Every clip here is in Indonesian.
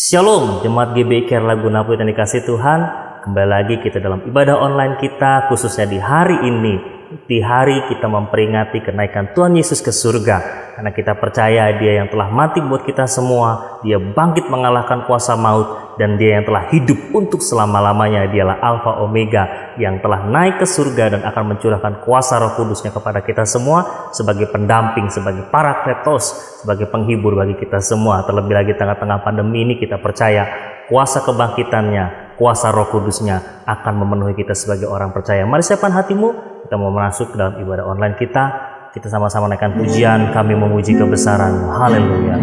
Shalom, Jemaat GBI Care Laguna Putih yang dikasih Tuhan. Kembali lagi kita dalam ibadah online kita, khususnya di hari ini. Di hari kita memperingati kenaikan Tuhan Yesus ke surga. Karena kita percaya Dia yang telah mati buat kita semua, Dia bangkit mengalahkan kuasa maut, dan Dia yang telah hidup untuk selama-lamanya. Dialah Alfa Omega yang telah naik ke surga dan akan mencurahkan kuasa Roh Kudus-Nya kepada kita semua sebagai pendamping, sebagai parakletos, sebagai penghibur bagi kita semua. Terlebih lagi tengah-tengah pandemi ini kita percaya kuasa kebangkitannya, kuasa Roh Kudus-Nya akan memenuhi kita sebagai orang percaya. Mari siapkan hatimu, kita mau masuk ke dalam ibadah online kita. Kita sama-sama naikkan pujian, kami memuji kebesaran-Mu. Haleluya.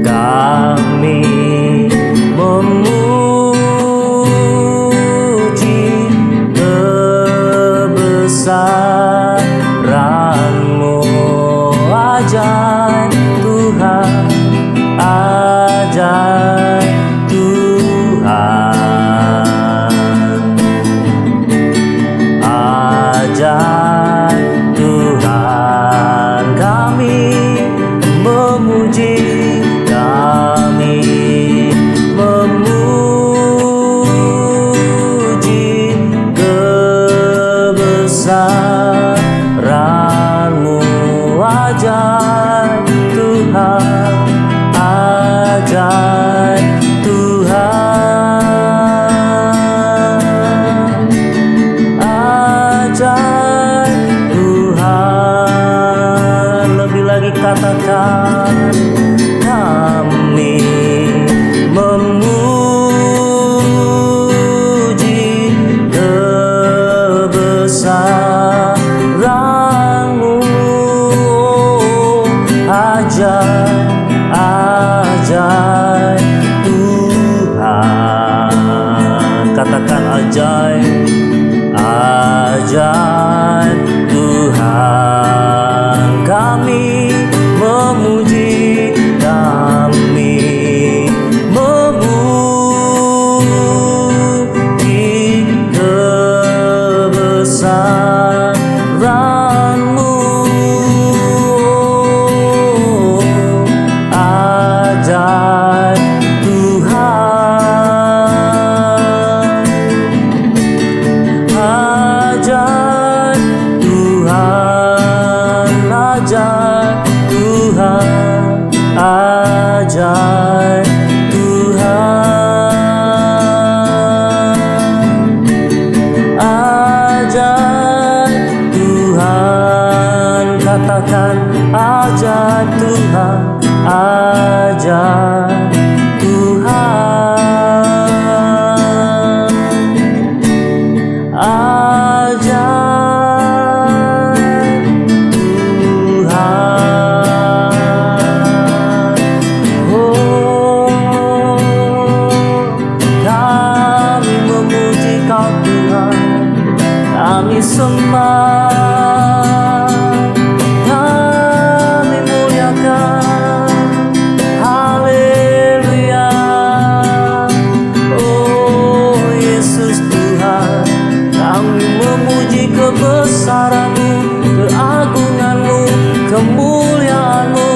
Kami memuji kebesaran-Mu, ajaib Tuhan, ajaib Tuhan, ajaib Tuhan. Kami memuji, kami memuji kebesaran-Mu, ajaib Tuhan, ajaib Tuhan, ajaib Tuhan. Lebih lagi katakan, kami memuji kebesaran-Mu, ajaib, ajaib Tuhan. Katakan ajaib, ajaib Tuhan. Kami memuji, kami memuji kebesaran-Mu, ajaib Tuhan, ajaib Tuhan, ajaib Tuhan, ajaib Tuhan, ajaib Tuhan. Katakan ajaib Tuhan, ajaib Tuhan, ajaib Tuhan. Oh, kami memuji Kau Tuhan, kami sembah, kami muliakan. Haleluya. Oh Yesus Tuhan, kami memuji kebesaran-Mu, keagungan-Mu, kemuliaan-Mu,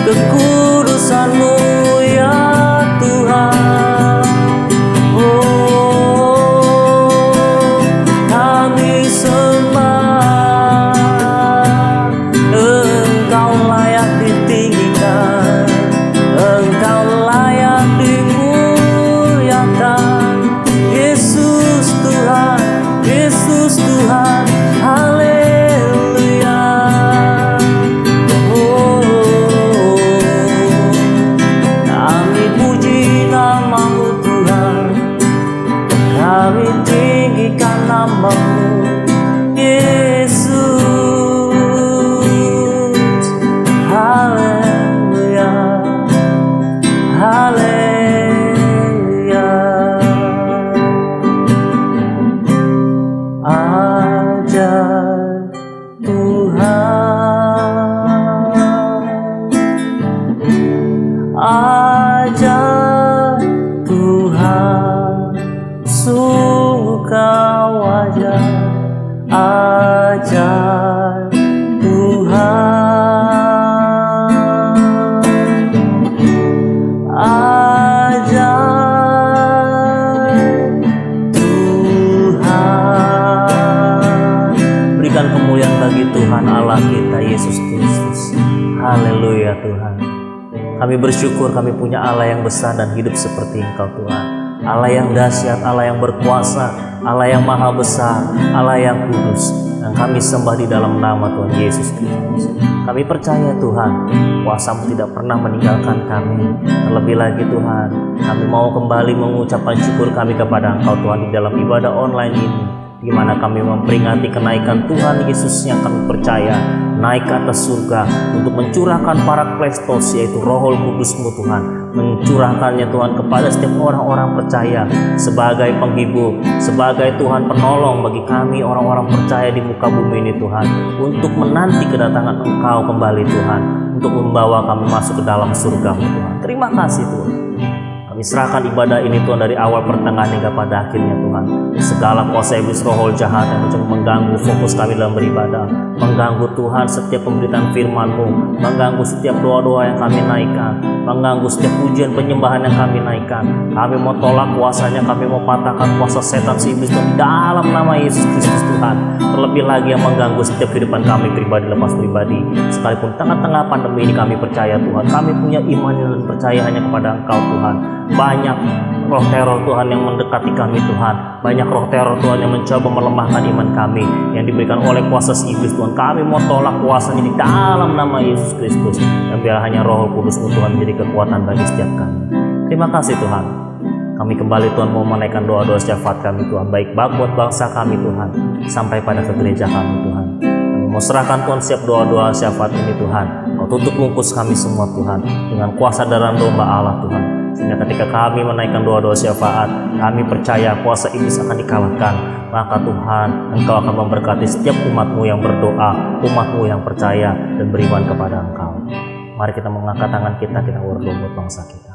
kekudusan-Mu, ya Tuhan. Oh, kami sembah, Engkau layak ditinggikan, Engkau layak dimuliakan. Yesus Tuhan, Yesus Tuhan, haleluya. Oh, kami puji nama-Mu Tuhan, kami tinggikan nama-Mu Yesus. Haleluya, haleluya. Ajaib Tuhan, ajaib Tuhan, sungguh Kau ajaib. Tuhan. Kami bersyukur kami punya Allah yang besar dan hidup seperti Engkau Tuhan. Allah yang dahsyat, Allah yang berkuasa, Allah yang maha besar, Allah yang kudus. Dan kami sembah di dalam nama Tuhan Yesus Kristus. Kami percaya Tuhan, kuasa-Mu tidak pernah meninggalkan kami. Terlebih lagi Tuhan, kami mau kembali mengucapkan syukur kami kepada Engkau Tuhan di dalam ibadah online ini, di mana kami memperingati kenaikan Tuhan Yesus yang kami percaya naik ke atas surga untuk mencurahkan Parakletos, yaitu Roh Kudus-Mu Tuhan, mencurahkannya Tuhan kepada setiap orang-orang percaya sebagai penghibur, sebagai Tuhan penolong bagi kami orang-orang percaya di muka bumi ini Tuhan, untuk menanti kedatangan Engkau kembali Tuhan, untuk membawa kami masuk ke dalam surga-Mu Tuhan. Terima kasih Tuhan. Kami serahkan ibadah ini Tuhan dari awal pertengahan hingga pada akhirnya Tuhan. Segala kuasa iblis roh jahat yang mencoba mengganggu fokus kami dalam beribadah, mengganggu Tuhan setiap pemberitaan firman-Mu, mengganggu setiap doa-doa yang kami naikkan, mengganggu setiap pujian penyembahan yang kami naikkan. Kami mau tolak kuasanya, kami mau patahkan kuasa setan si iblis Tuhan di dalam nama Yesus Kristus Tuhan. Terlebih lagi yang mengganggu setiap kehidupan kami pribadi lepas pribadi, sekalipun tengah-tengah pandemi ini kami percaya Tuhan, kami punya iman dan percaya hanya kepada Engkau Tuhan. Banyak roh teror Tuhan yang mendekati kami Tuhan, banyak roh teror Tuhan yang mencoba melemahkan iman kami yang diberikan oleh kuasa si iblis Tuhan. Kami mau tolak kuasanya di dalam nama Yesus Kristus, dan biar hanya Roh Kudus-Mu Tuhan menjadi kekuatan bagi setiap kami. Terima kasih Tuhan. Kami kembali Tuhan mau menaikkan doa-doa syafaat kami Tuhan, baik buat bangsa kami Tuhan, sampai pada ke gereja kami Tuhan. Kami mau serahkan Tuhan siap doa-doa syafaat ini Tuhan. Kau tutup bungkus kami semua Tuhan dengan kuasa darah domba Allah Tuhan, sehingga ketika kami menaikkan doa-doa syafaat, kami percaya kuasa iblis akan dikalahkan. Maka Tuhan, Engkau akan memberkati setiap umat-Mu yang berdoa, umat-Mu yang percaya dan beriman kepada Engkau. Mari kita mengangkat tangan kita berdoa buat bangsa kita.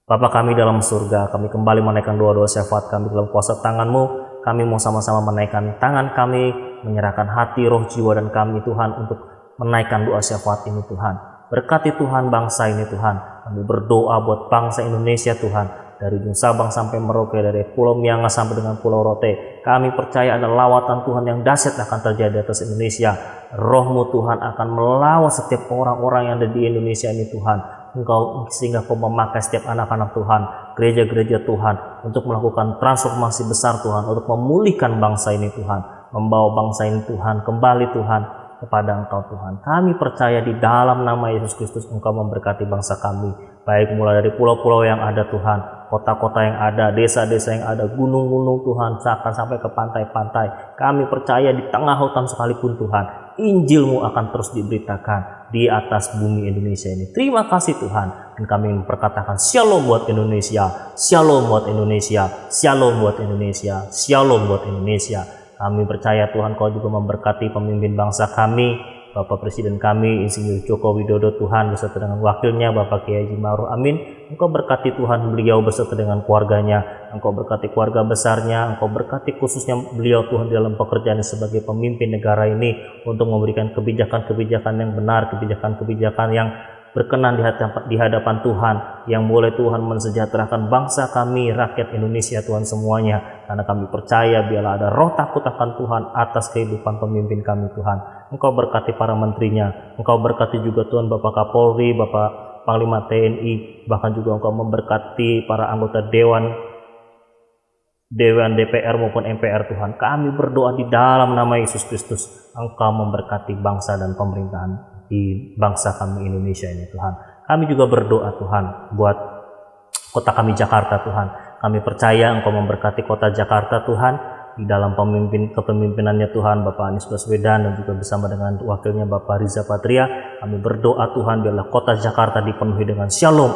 Bapa kami dalam surga, kami kembali menaikkan doa-doa syafaat kami dalam kuasa tangan-Mu. Kami mau sama-sama menaikkan tangan kami, menyerahkan hati, roh, jiwa, dan kami Tuhan untuk menaikkan doa syafaat ini Tuhan. Berkati Tuhan bangsa ini Tuhan. Kami berdoa buat bangsa Indonesia Tuhan, dari ujung Sabang sampai Merauke, dari Pulau Miangas sampai dengan Pulau Rote. Kami percaya ada lawatan Tuhan yang dahsyat akan terjadi atas Indonesia. Roh-Mu Tuhan akan melawat setiap orang-orang yang ada di Indonesia ini Tuhan. Engkau sehingga Kau memakai setiap anak-anak Tuhan, gereja-gereja Tuhan, untuk melakukan transformasi besar Tuhan, untuk memulihkan bangsa ini Tuhan, membawa bangsa ini Tuhan kembali Tuhan kepada Engkau Tuhan. Kami percaya di dalam nama Yesus Kristus Engkau memberkati bangsa kami, baik mulai dari pulau-pulau yang ada Tuhan, kota-kota yang ada, desa-desa yang ada, gunung-gunung Tuhan, bahkan sampai ke pantai-pantai. Kami percaya di tengah hutan sekalipun Tuhan, Injil-Mu akan terus diberitakan di atas bumi Indonesia ini. Terima kasih Tuhan. Dan kami memperkatakan Shalom buat Indonesia, Shalom buat Indonesia, Shalom buat Indonesia, Shalom buat Indonesia. Kami percaya Tuhan Kau juga memberkati pemimpin bangsa kami, Bapak Presiden kami, Insinyur Joko Widodo Tuhan, beserta dengan wakilnya Bapak Kiai Haji Ma'ruf Amin. Engkau berkati Tuhan beliau beserta dengan keluarganya, Engkau berkati keluarga besarnya, Engkau berkati khususnya beliau Tuhan dalam pekerjaannya sebagai pemimpin negara ini, untuk memberikan kebijakan-kebijakan yang benar, kebijakan-kebijakan yang berkenan di hadapan Tuhan, yang boleh Tuhan mensejahterakan bangsa kami, rakyat Indonesia Tuhan semuanya. Karena kami percaya biarlah ada roh takut akan Tuhan atas kehidupan pemimpin kami Tuhan. Engkau berkati para menterinya, Engkau berkati juga Tuhan Bapak Kapolri, Bapak Panglima TNI, bahkan juga Engkau memberkati para anggota Dewan DPR maupun MPR Tuhan. Kami berdoa di dalam nama Yesus Kristus, Engkau memberkati bangsa dan pemerintahan di bangsa kami Indonesia ini Tuhan. Kami juga berdoa Tuhan buat kota kami Jakarta Tuhan. Kami percaya Engkau memberkati kota Jakarta Tuhan, di dalam kepemimpinannya Tuhan Bapak Anies Baswedan, dan juga bersama dengan wakilnya Bapak Riza Patria. Kami berdoa Tuhan biarlah kota Jakarta dipenuhi dengan shalom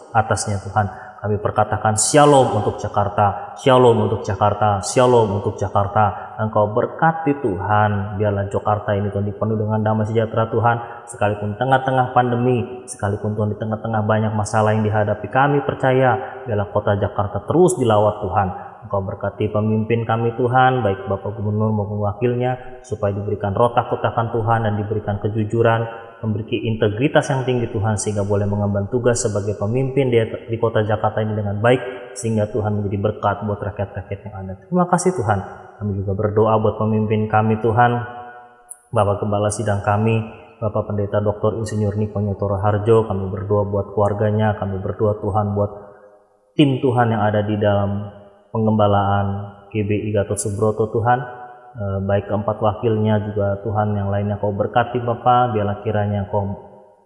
atasnya Tuhan. Kami perkatakan shalom untuk Jakarta, shalom untuk Jakarta, shalom untuk Jakarta. Engkau berkati Tuhan, biarlah Jakarta ini Tuhan dipenuhi dengan damai sejahtera Tuhan, sekalipun tengah-tengah pandemi, sekalipun Tuhan di tengah-tengah banyak masalah yang dihadapi. Kami percaya biarlah kota Jakarta terus dilawat Tuhan. Engkau berkati pemimpin kami Tuhan, baik Bapak Gubernur maupun wakilnya, supaya diberikan roh takut akan Tuhan dan diberikan kejujuran, memiliki integritas yang tinggi Tuhan, sehingga boleh mengemban tugas sebagai pemimpin di kota Jakarta ini dengan baik, sehingga Tuhan menjadi berkat buat rakyat-rakyat yang ada. Terima kasih Tuhan. Kami juga berdoa buat pemimpin kami Tuhan, Bapak Gembala Sidang kami, Bapak Pendeta Dr. Insinyur Niko Nyotoro Harjo, kami berdoa buat keluarganya, kami berdoa Tuhan buat tim Tuhan yang ada di dalam penggembalaan GBI Gatot Subroto Tuhan, baik keempat wakilnya juga Tuhan yang lainnya Kau berkati Bapak, biarlah kiranya Kau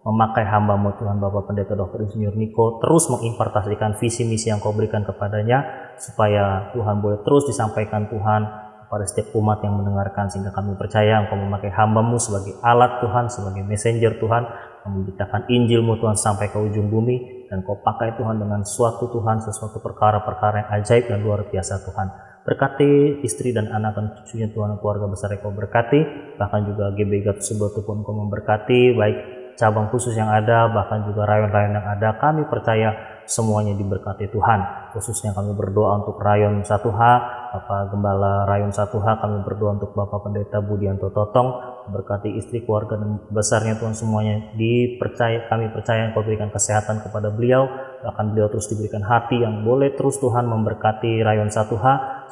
memakai hamba-Mu Tuhan Bapak Pendeta Dr. Insinyur Niko terus mengimpartasikan visi misi yang Kau berikan kepadanya, supaya Tuhan boleh terus disampaikan Tuhan pada setiap umat yang mendengarkan, sehingga kami percaya Engkau memakai hamba-Mu sebagai alat Tuhan, sebagai messenger Tuhan, memberitakan Injil-Mu Tuhan sampai ke ujung bumi, dan Kau pakai Tuhan dengan sesuatu Tuhan, sesuatu perkara-perkara yang ajaib dan luar biasa Tuhan. Berkati istri dan anak dan cucunya Tuhan, keluarga besar yang Kau berkati, bahkan juga GBI Gatot Subroto pun Kau memberkati, baik cabang khusus yang ada, bahkan juga rayon-rayon yang ada, kami percaya semuanya diberkati Tuhan. Khususnya kami berdoa untuk rayon 1H, Bapak Gembala rayon 1H, kami berdoa untuk Bapak Pendeta Budianto Totong, berkati istri, keluarga dan besarnya Tuhan, semuanya kami percaya Engkau berikan kesehatan kepada beliau, bahkan beliau terus diberikan hati yang boleh terus Tuhan memberkati rayon 1H,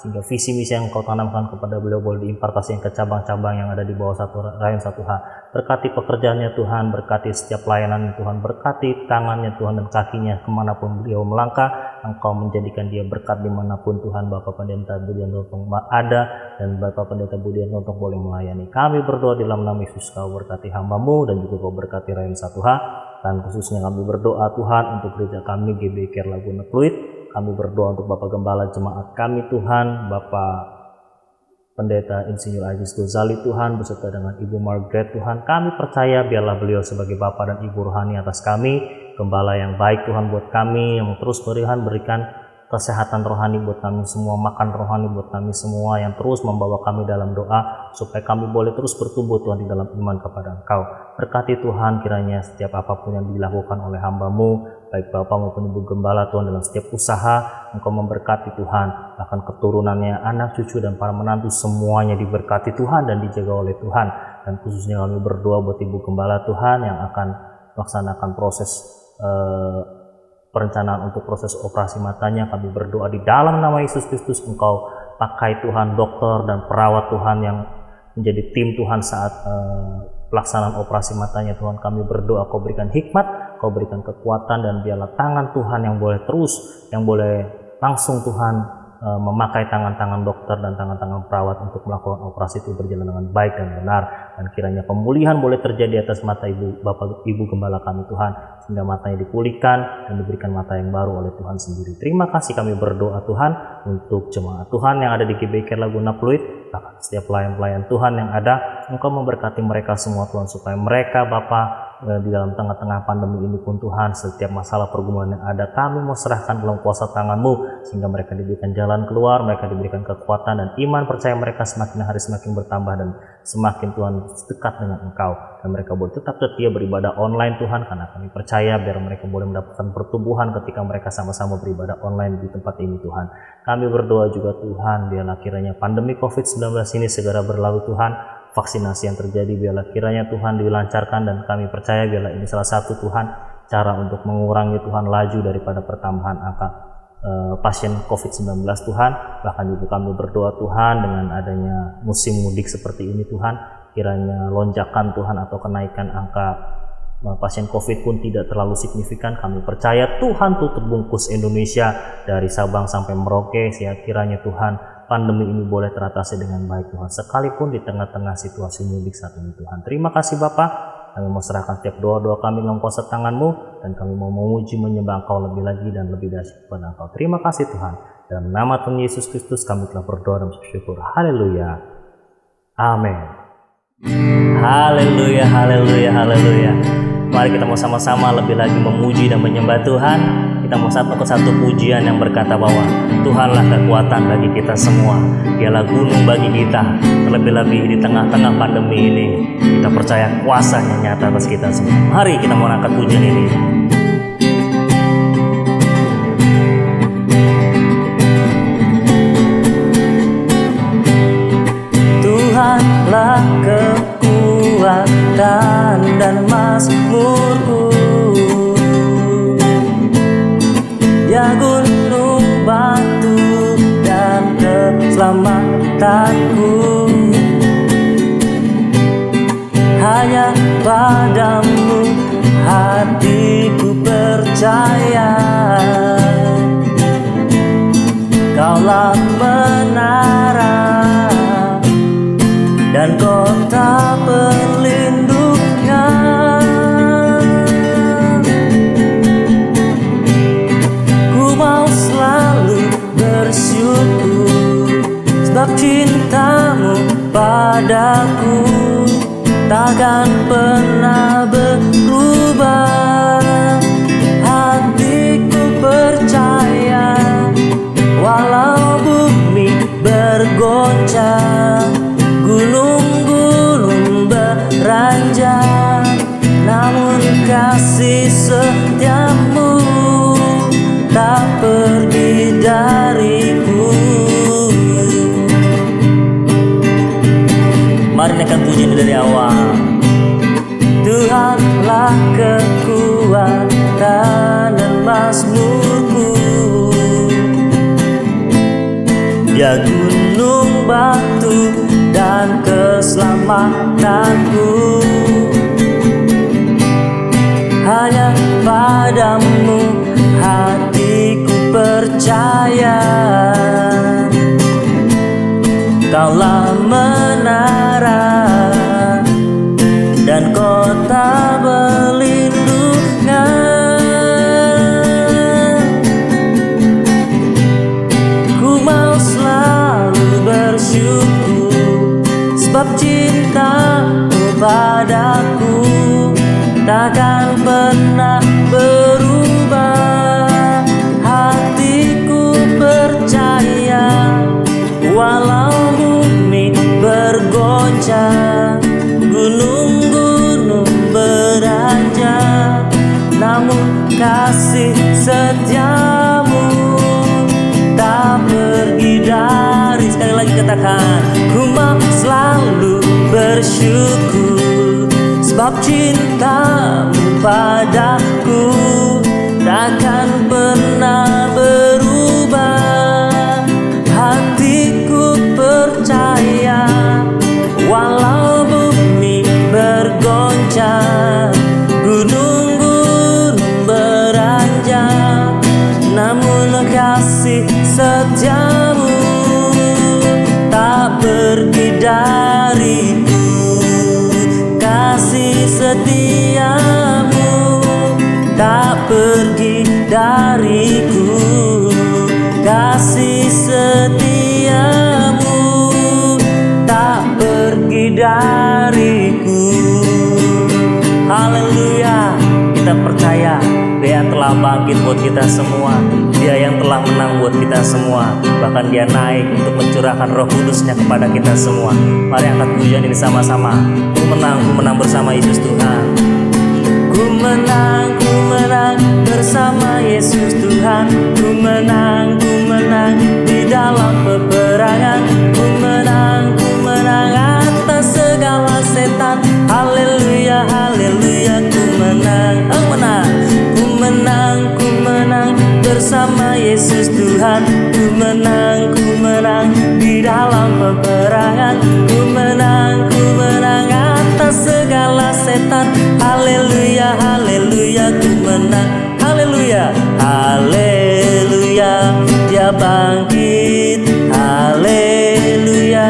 sehingga visi misi yang Engkau tanamkan kepada beliau boleh diimpartasikan ke cabang-cabang yang ada di bawah rayon 1H. Berkati pekerjaannya Tuhan, berkati setiap pelayanannya Tuhan, berkati tangannya Tuhan dan kakinya kemanapun beliau melangkah, Engkau menjadikan dia berkat dimanapun Tuhan. Bapak Pendeta Budianto Totong ada, dan Bapak Pendeta Budianto Totong boleh melayani. Kami berdoa di dalam nama Yesus, Kau berkati hamba-Mu dan juga Kau berkati rayon 1H, dan khususnya kami berdoa Tuhan untuk gereja kami GBI Care Laguna Pluit. Kami berdoa untuk Bapak Gembala jemaat kami Tuhan, Bapak Pendeta Insinyur Ajis Gozali Tuhan, beserta dengan Ibu Margaret Tuhan. Kami percaya biarlah beliau sebagai Bapak dan Ibu rohani atas kami, gembala yang baik Tuhan buat kami, yang terus berikan kesehatan rohani buat kami semua, makan rohani buat kami semua, yang terus membawa kami dalam doa, supaya kami boleh terus bertumbuh Tuhan di dalam iman kepada Engkau. Berkati Tuhan kiranya setiap apapun yang dilakukan oleh hamba-Mu, baik Bapak maupun Ibu Gembala Tuhan, dalam setiap usaha Engkau memberkati Tuhan, bahkan keturunannya, anak cucu dan para menantu semuanya diberkati Tuhan dan dijaga oleh Tuhan. Dan khususnya kami berdoa buat Ibu Gembala Tuhan yang akan melaksanakan proses perencanaan untuk proses operasi matanya. Kami berdoa di dalam nama Yesus Kristus, Engkau pakai Tuhan dokter dan perawat Tuhan yang menjadi tim Tuhan saat pelaksanaan operasi matanya Tuhan. Kami berdoa Kau berikan hikmat, Kau berikan kekuatan, dan biarlah tangan Tuhan yang boleh terus, yang boleh langsung Tuhan memakai tangan-tangan dokter dan tangan-tangan perawat untuk melakukan operasi itu berjalan dengan baik dan benar, dan kiranya pemulihan boleh terjadi atas mata Ibu Gembala kami Tuhan, sehingga matanya dipulihkan dan diberikan mata yang baru oleh Tuhan sendiri. Terima kasih kami berdoa Tuhan untuk jemaat Tuhan yang ada di GBI Care Laguna Pluit, bahkan setiap pelayan-pelayan Tuhan yang ada. Engkau memberkati mereka semua Tuhan, supaya mereka Bapa di dalam tengah-tengah pandemi ini pun Tuhan, setiap masalah pergumulan yang ada kami mau serahkan dalam kuasa tangan-Mu, sehingga mereka diberikan jalan keluar, mereka diberikan kekuatan dan iman percaya mereka semakin hari semakin bertambah, dan semakin Tuhan dekat dengan Engkau, dan mereka boleh tetap setia beribadah online Tuhan, karena kami percaya biar mereka boleh mendapatkan pertumbuhan ketika mereka sama-sama beribadah online di tempat ini Tuhan. Kami berdoa juga Tuhan, biarlah kiranya pandemi COVID-19 ini segera berlalu Tuhan. Vaksinasi yang terjadi biarlah kiranya Tuhan dilancarkan, dan kami percaya biarlah ini salah satu Tuhan cara untuk mengurangi Tuhan laju daripada pertambahan angka pasien COVID-19 Tuhan. Bahkan juga kami berdoa Tuhan, dengan adanya musim mudik seperti ini Tuhan, kiranya lonjakan Tuhan atau kenaikan angka pasien COVID pun tidak terlalu signifikan. Kami percaya Tuhan tutup bungkus Indonesia dari Sabang sampai Merauke, sehingga kiranya Tuhan pandemi ini boleh teratasi dengan baik Tuhan, sekalipun di tengah-tengah situasi mudik saat ini Tuhan. Terima kasih Bapa, kami mau serahkan setiap doa-doa kami dalam kuasa tangan-Mu, dan kami mau memuji menyembah Engkau lebih lagi dan lebih dahsyat kepada Engkau. Terima kasih Tuhan, dalam nama Tuhan Yesus Kristus kami telah berdoa dan bersyukur. Haleluya, amin. Haleluya, haleluya, haleluya. Mari kita mau sama-sama lebih lagi memuji dan menyembah Tuhan. Kita mau satu pujian yang berkata bahwa Tuhanlah kekuatan bagi kita semua, Dialah gunung bagi kita. Terlebih-lebih di tengah-tengah pandemi ini, kita percaya kuasa-Nya nyata atas kita semua. Mari kita mau angkat pujian ini. Tuhanlah kekuatan dan mazmurku, ya gunung batu dan keselamatanku. Hanya padamu hatiku percaya. Kaulah menara dan kota pelindungnya. Ku mau selalu bersyukur sebab cintamu padaku takkan pernah berubah. Hatiku percaya walau bumi bergoncang, gunung-gunung beranjak, namun kasih setiamu tak pergi dariku. Mari naikkan pujian dari awal. Tuhanlah kekuatan dan mazmurku, Dia gunung batu dan keselamatanku. Hanya padamu hatiku percaya. Kaulah menara dan kota berlindungan. Ku mau selalu bersyukur sebab cintamu padaku takkan pernah berubah. Hatiku percaya walau bumi bergoncang, gunung-gunung beranjak, namun kasih setiamu tak pergi dari. Sekali lagi katakan, ku mau selalu bersyukur sebab cintamu padaku takkan pernah berubah. Hatiku percaya walau bumi bergoncang, gunung-gunung beranjak, namun kasih setiamu tak pergi dariku. Kasih setiamu tak pergi dariku. Kasih setiamu tak pergi dariku. Haleluya. Kita percaya Dia telah bangkit buat kita semua. Dia yang telah menang buat kita semua. Bahkan Dia naik untuk mencurahkan Roh Kudus-Nya kepada kita semua. Mari angkat pujian ini sama-sama. Ku menang bersama Yesus Tuhan. Ku menang bersama Yesus Tuhan. Ku menang di dalam peperangan. Ku menang atas segala setan. Haleluya, haleluya. Ku menang, ku menang bersama Yesus Tuhan. Ku menang di dalam peperangan. Ku menang atas segala setan. Haleluya, haleluya. Ku menang, haleluya, haleluya. Dia bangkit, haleluya.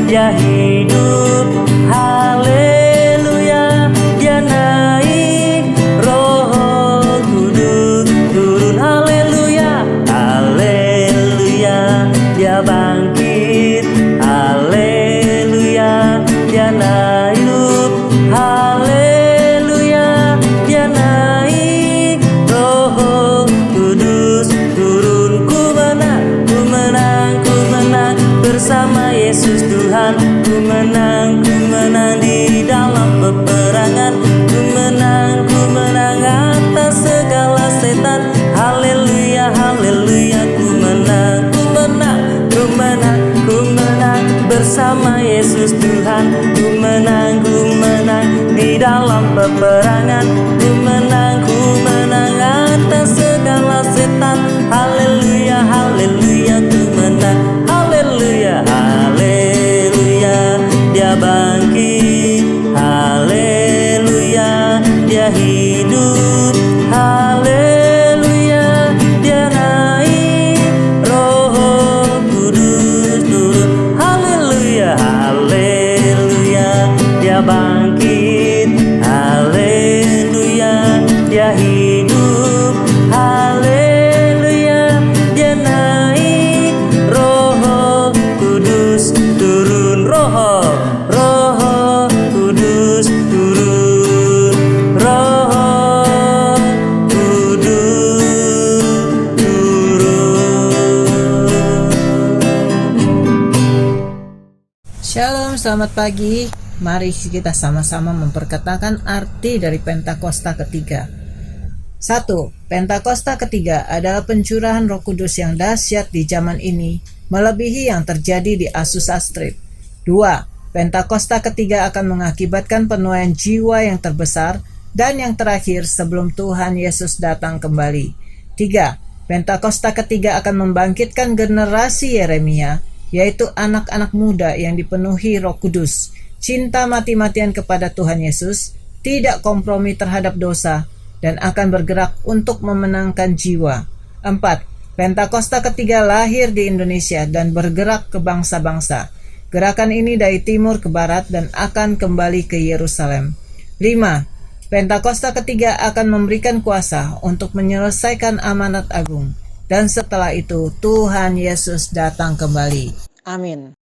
Dia hidup, haleluya. Dia naik, Roh Kudus turun, haleluya, haleluya. Dia bangkit, haleluya. Dia hidup, haleluya. Dia naik, Roh Kudus turun. Ku menang bersama Yesus Tuhan. Ku menang di dalam peperangan. Ku menang atas segala setan. Haleluya, haleluya. Ku menang bersama Yesus Tuhan. Ku menang di dalam peperangan. Ku menang atas segala setan. Haleluya, haleluya. Ku menang, haleluya, haleluya. Dia bangkit, haleluya. Shalom, selamat pagi. Mari kita sama-sama memperkatakan arti dari Pentakosta ketiga. 1. Pentakosta ketiga adalah pencurahan Roh Kudus yang dahsyat di zaman ini, melebihi yang terjadi di Azusa Street. 2. Pentakosta ketiga akan mengakibatkan penuaian jiwa yang terbesar dan yang terakhir sebelum Tuhan Yesus datang kembali. 3. Pentakosta ketiga akan membangkitkan generasi Yeremia, yaitu anak-anak muda yang dipenuhi Roh Kudus, cinta mati-matian kepada Tuhan Yesus, tidak kompromi terhadap dosa, dan akan bergerak untuk memenangkan jiwa. 4. Pentakosta ketiga lahir di Indonesia dan bergerak ke bangsa-bangsa. Gerakan ini dari timur ke barat dan akan kembali ke Yerusalem. 5. Pentakosta ketiga akan memberikan kuasa untuk menyelesaikan amanat agung. Dan setelah itu Tuhan Yesus datang kembali. Amin.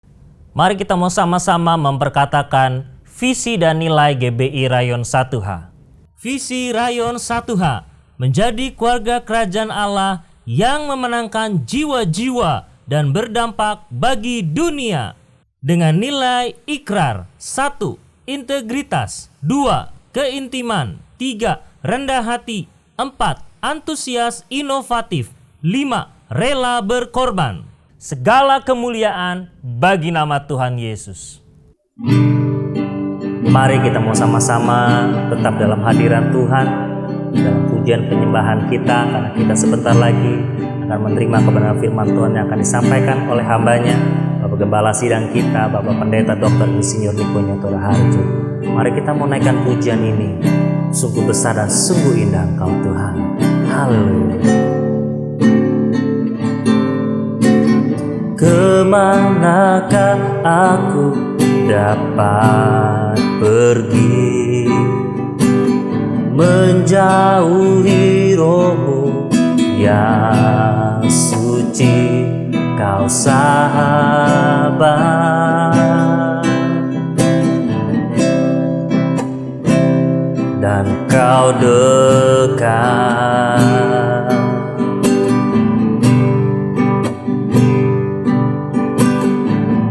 Mari kita mau sama-sama memperkatakan visi dan nilai GBI Rayon 1H. Visi Rayon 1H menjadi keluarga kerajaan Allah yang memenangkan jiwa-jiwa dan berdampak bagi dunia. Dengan nilai ikrar: 1. Integritas, 2. Keintiman, 3. Rendah hati, 4. Antusias inovatif, 5. Rela berkorban. Segala kemuliaan bagi nama Tuhan Yesus. Mari kita mau sama-sama tetap dalam hadirat Tuhan, dalam pujian penyembahan kita, karena kita sebentar lagi akan menerima kebenaran firman Tuhan yang akan disampaikan oleh hambanya, Bapak Gembala Sidang kita, Bapak Pendeta Dr. Insinyur Niko Nyotora Harjo. Mari kita mau naikkan pujian ini. Sungguh besar dan sungguh indah Engkau Tuhan. Haleluya. Kemanakah aku dapat pergi, menjauhi Roh-Mu yang suci, Kau sahabat, dan Kau dekat.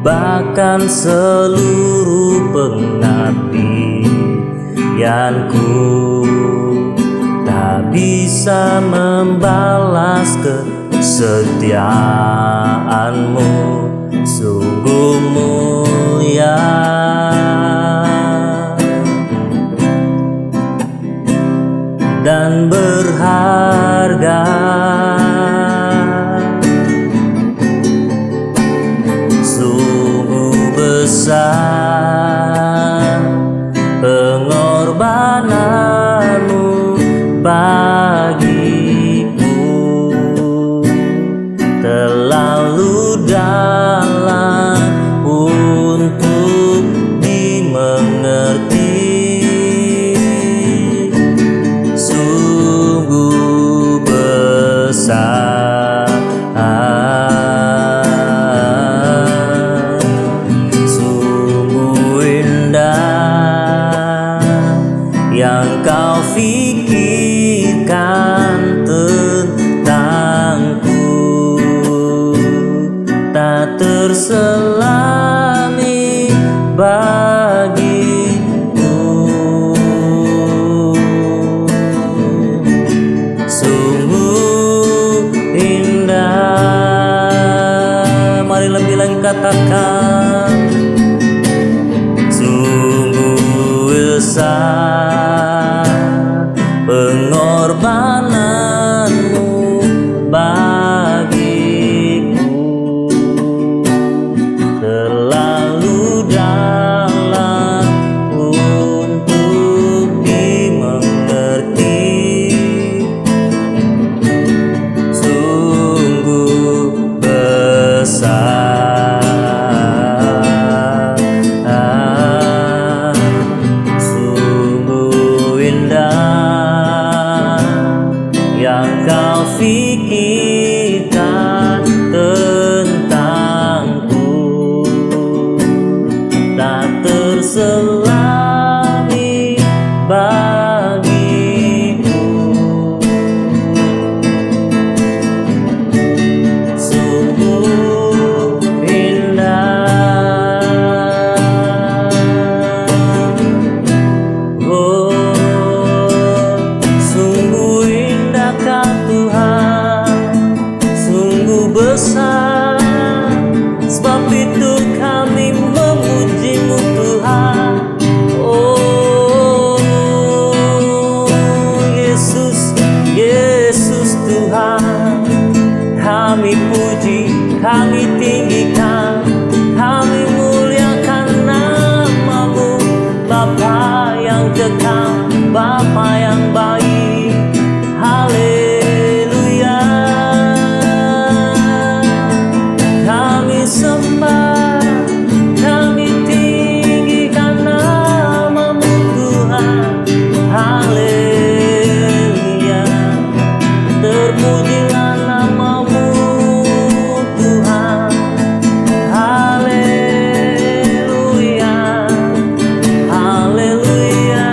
Bahkan seluruh pengabdianku tak bisa membalas kesetiaan-Mu, sungguh mulia dan berharga. Sungguh besar pengorbanan-Mu bagiku, terlalu dalam untuk dimengerti. Sungguh besar, sungguh indah yang Kau fikirkan tentangku, tak terselami bagiku. Sungguh indah, mari lebih lagi katakan, sungguh besar pengorbanan-Mu bagiku, terlalu dalam untuk dimengerti. Sungguh besar, sungguh tinggikan, kami muliakan nama-Mu. Bapa yang kekal, Bapa yang baik, haleluya. Kami sembah, kami tinggikan nama-Mu Tuhan, haleluya. Terpujilah nama-Mu Tuhan, haleluya, haleluya.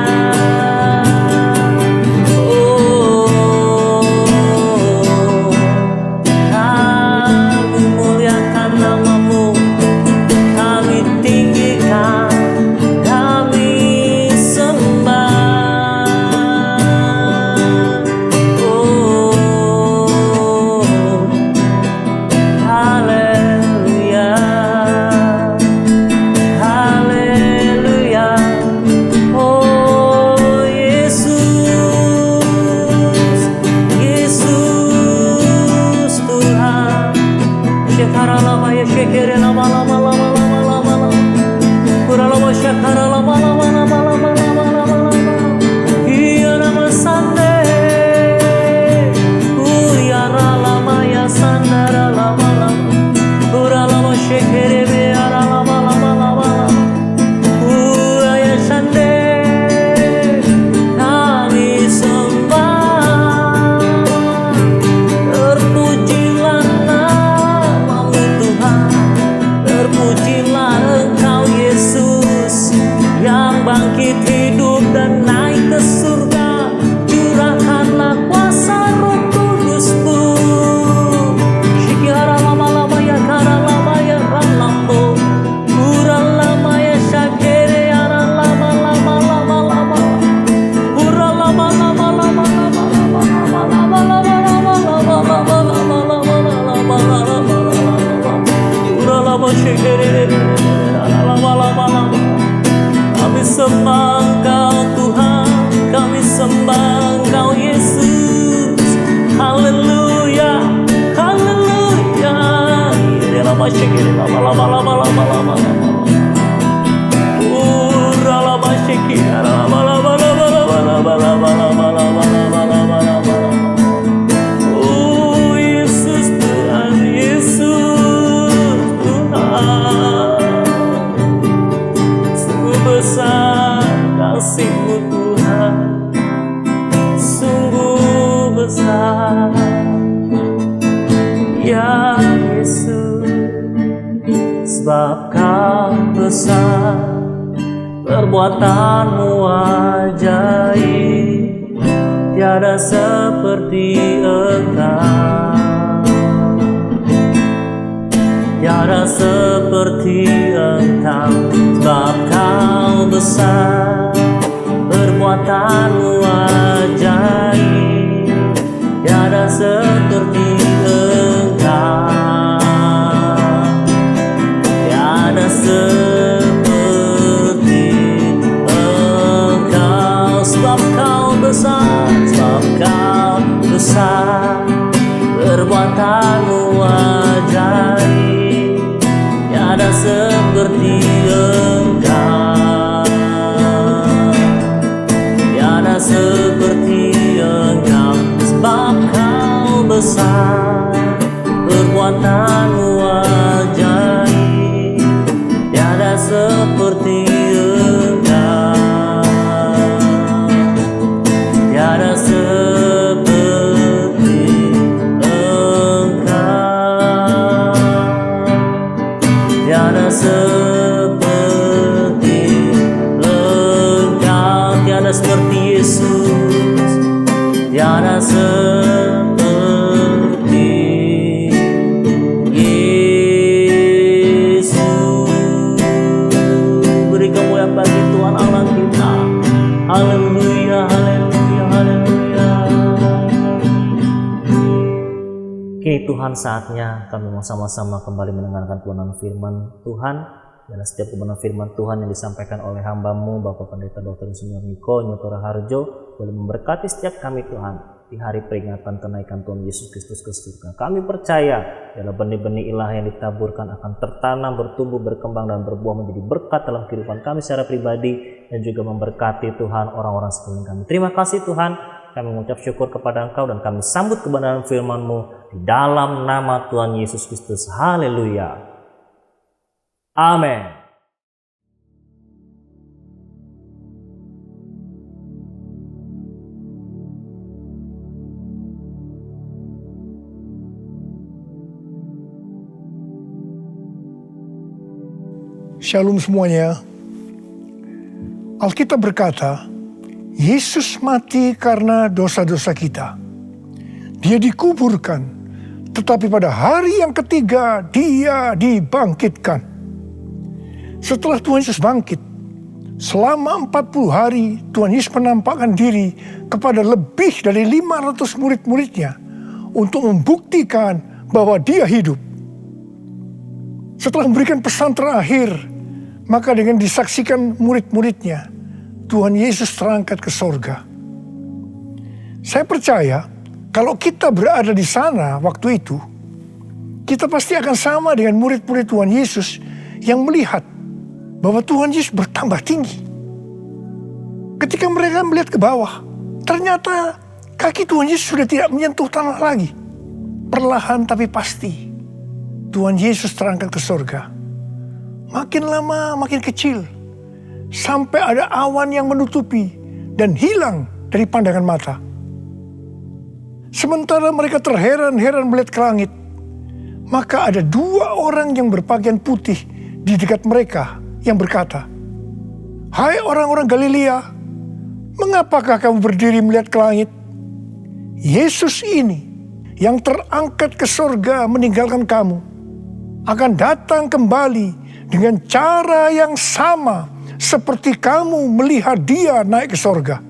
Oh, kami muliakan nama-Mu, kami tinggikan, kami sembah. Oh, haleluya, haleluya. Oh Yesus, Yesus Tuhan. Shekara lama ya shekere lama lama lama lama lama lama. Kura lama shekara lama lama lama lama lama lama lama. Iya nama sande. Uyara lama ya sandara lama lama. Kura lama shekere beara lama lama lama lama. Ura ya sande. Kami sembah. Terpujilah nama-Mu Tuhan, terpujilah Engkau Yesus yang bangkit hidup dan naik ke surga. Curahkanlah kuasa Roh Kudus-Mu. Shikihara lama-lama ya kara lama ya ralambo. Ura lama ya syakere ara lama-lama lama-lama. Ura lama-lama lama-lama lama-lama lama-lama lama-lama. Ura lama syakere ara lama-lama. Kami sembah Engkau Tuhan, kami sembah Engkau Yesus, haleluya, haleluya. Ira lama syakere lama-lama lama-lama lama-lama. Ura lama syakere lama-lama lama-lama lama-lama lama-lama lama-lama. Oh Yesus Tuhan, Yesus Tuhan. Sungguh besar kasih-Mu Tuhan, sungguh besar ya Yesus. Sebab Kau besar, perbuatan-Mu ajaib, tiada seperti Engkau, tiada seperti Engkau. Sebab Kau besar, perbuatan-Mu ajaib, tiada seperti Engkau, tiada seperti Engkau. Sebab Kau besar, sebab Kau besar, perbuatan-Mu ajaib, tiada seperti Engkau, tiada seperti Engkau. Sebab Kau besar, perbuatan-Mu ajaib, tiada seperti Engkau, tiada seperti Engkau, tiada seperti Engkau, tiada seperti Yesus, tiada seperti Yesus. Beri kemuliaan bagi Tuhan Allah kita. Haleluya, haleluya, haleluya. Kini Tuhan, saatnya kami mau sama-sama kembali mendengarkan kebenaran firman Tuhan. Dan setiap kebenaran firman Tuhan yang disampaikan oleh hamba-Mu Bapak Pendeta Dr. Insinyur Niko Nyoto Raharjo boleh memberkati setiap kami Tuhan. di hari peringatan kenaikan Tuhan Yesus Kristus ke surga. Kami percaya adalah benih-benih ilahi yang ditaburkan akan tertanam, bertumbuh, berkembang, dan berbuah menjadi berkat dalam kehidupan kami secara pribadi dan juga memberkati Tuhan orang-orang sekeliling kami. Terima kasih Tuhan, kami mengucap syukur kepada Engkau dan kami sambut kebenaran firman-Mu di dalam nama Tuhan Yesus Kristus. Haleluya. Amin. Shalom semuanya. Alkitab berkata, Yesus mati karena dosa-dosa kita. Dia dikuburkan, tetapi pada hari yang ketiga dia dibangkitkan. Setelah Tuhan Yesus bangkit, selama 40 hari Tuhan Yesus menampakkan diri kepada lebih dari 500 murid-muridnya untuk membuktikan bahwa dia hidup. Setelah memberikan pesan terakhir, maka dengan disaksikan murid-muridnya, Tuhan Yesus terangkat ke sorga. Saya percaya, kalau kita berada di sana waktu itu, kita pasti akan sama dengan murid-murid Tuhan Yesus yang melihat bahwa Tuhan Yesus bertambah tinggi. Ketika mereka melihat ke bawah, ternyata kaki Tuhan Yesus sudah tidak menyentuh tanah lagi. Perlahan tapi pasti, Tuhan Yesus terangkat ke surga. Makin lama makin kecil, sampai ada awan yang menutupi dan hilang dari pandangan mata. Sementara mereka terheran-heran melihat ke langit, maka ada 2 orang yang berpakaian putih di dekat mereka yang berkata, "Hai orang-orang Galilea, mengapakah kamu berdiri melihat ke langit? Yesus ini yang terangkat ke surga meninggalkan kamu akan datang kembali dengan cara yang sama seperti kamu melihat dia naik ke surga."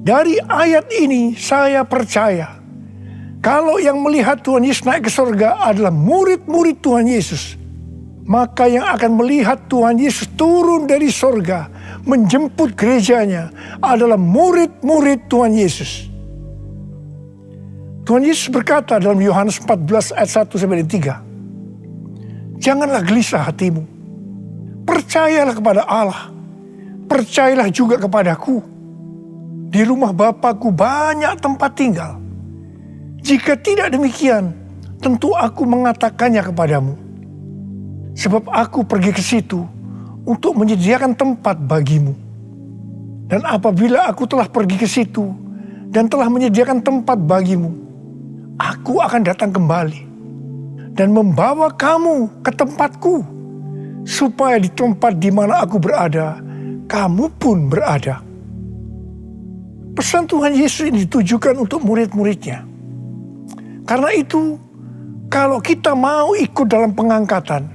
Dari ayat ini saya percaya kalau yang melihat Tuhan Yesus naik ke surga adalah murid-murid Tuhan Yesus, maka yang akan melihat Tuhan Yesus turun dari surga menjemput gerejanya adalah murid-murid Tuhan Yesus. Tuhan Yesus berkata dalam Yohanes 14 ayat 1-3, "Janganlah gelisah hatimu. Percayalah kepada Allah. Percayalah juga kepadaku. Di rumah Bapa-Ku banyak tempat tinggal. Jika tidak demikian, tentu aku mengatakannya kepadamu. Sebab aku pergi ke situ untuk menyediakan tempat bagimu. Dan apabila aku telah pergi ke situ dan telah menyediakan tempat bagimu, aku akan datang kembali dan membawa kamu ke tempatku, supaya di tempat di mana aku berada, kamu pun berada." Pesan Tuhan Yesus ini ditujukan untuk murid-muridnya. Karena itu, kalau kita mau ikut dalam pengangkatan,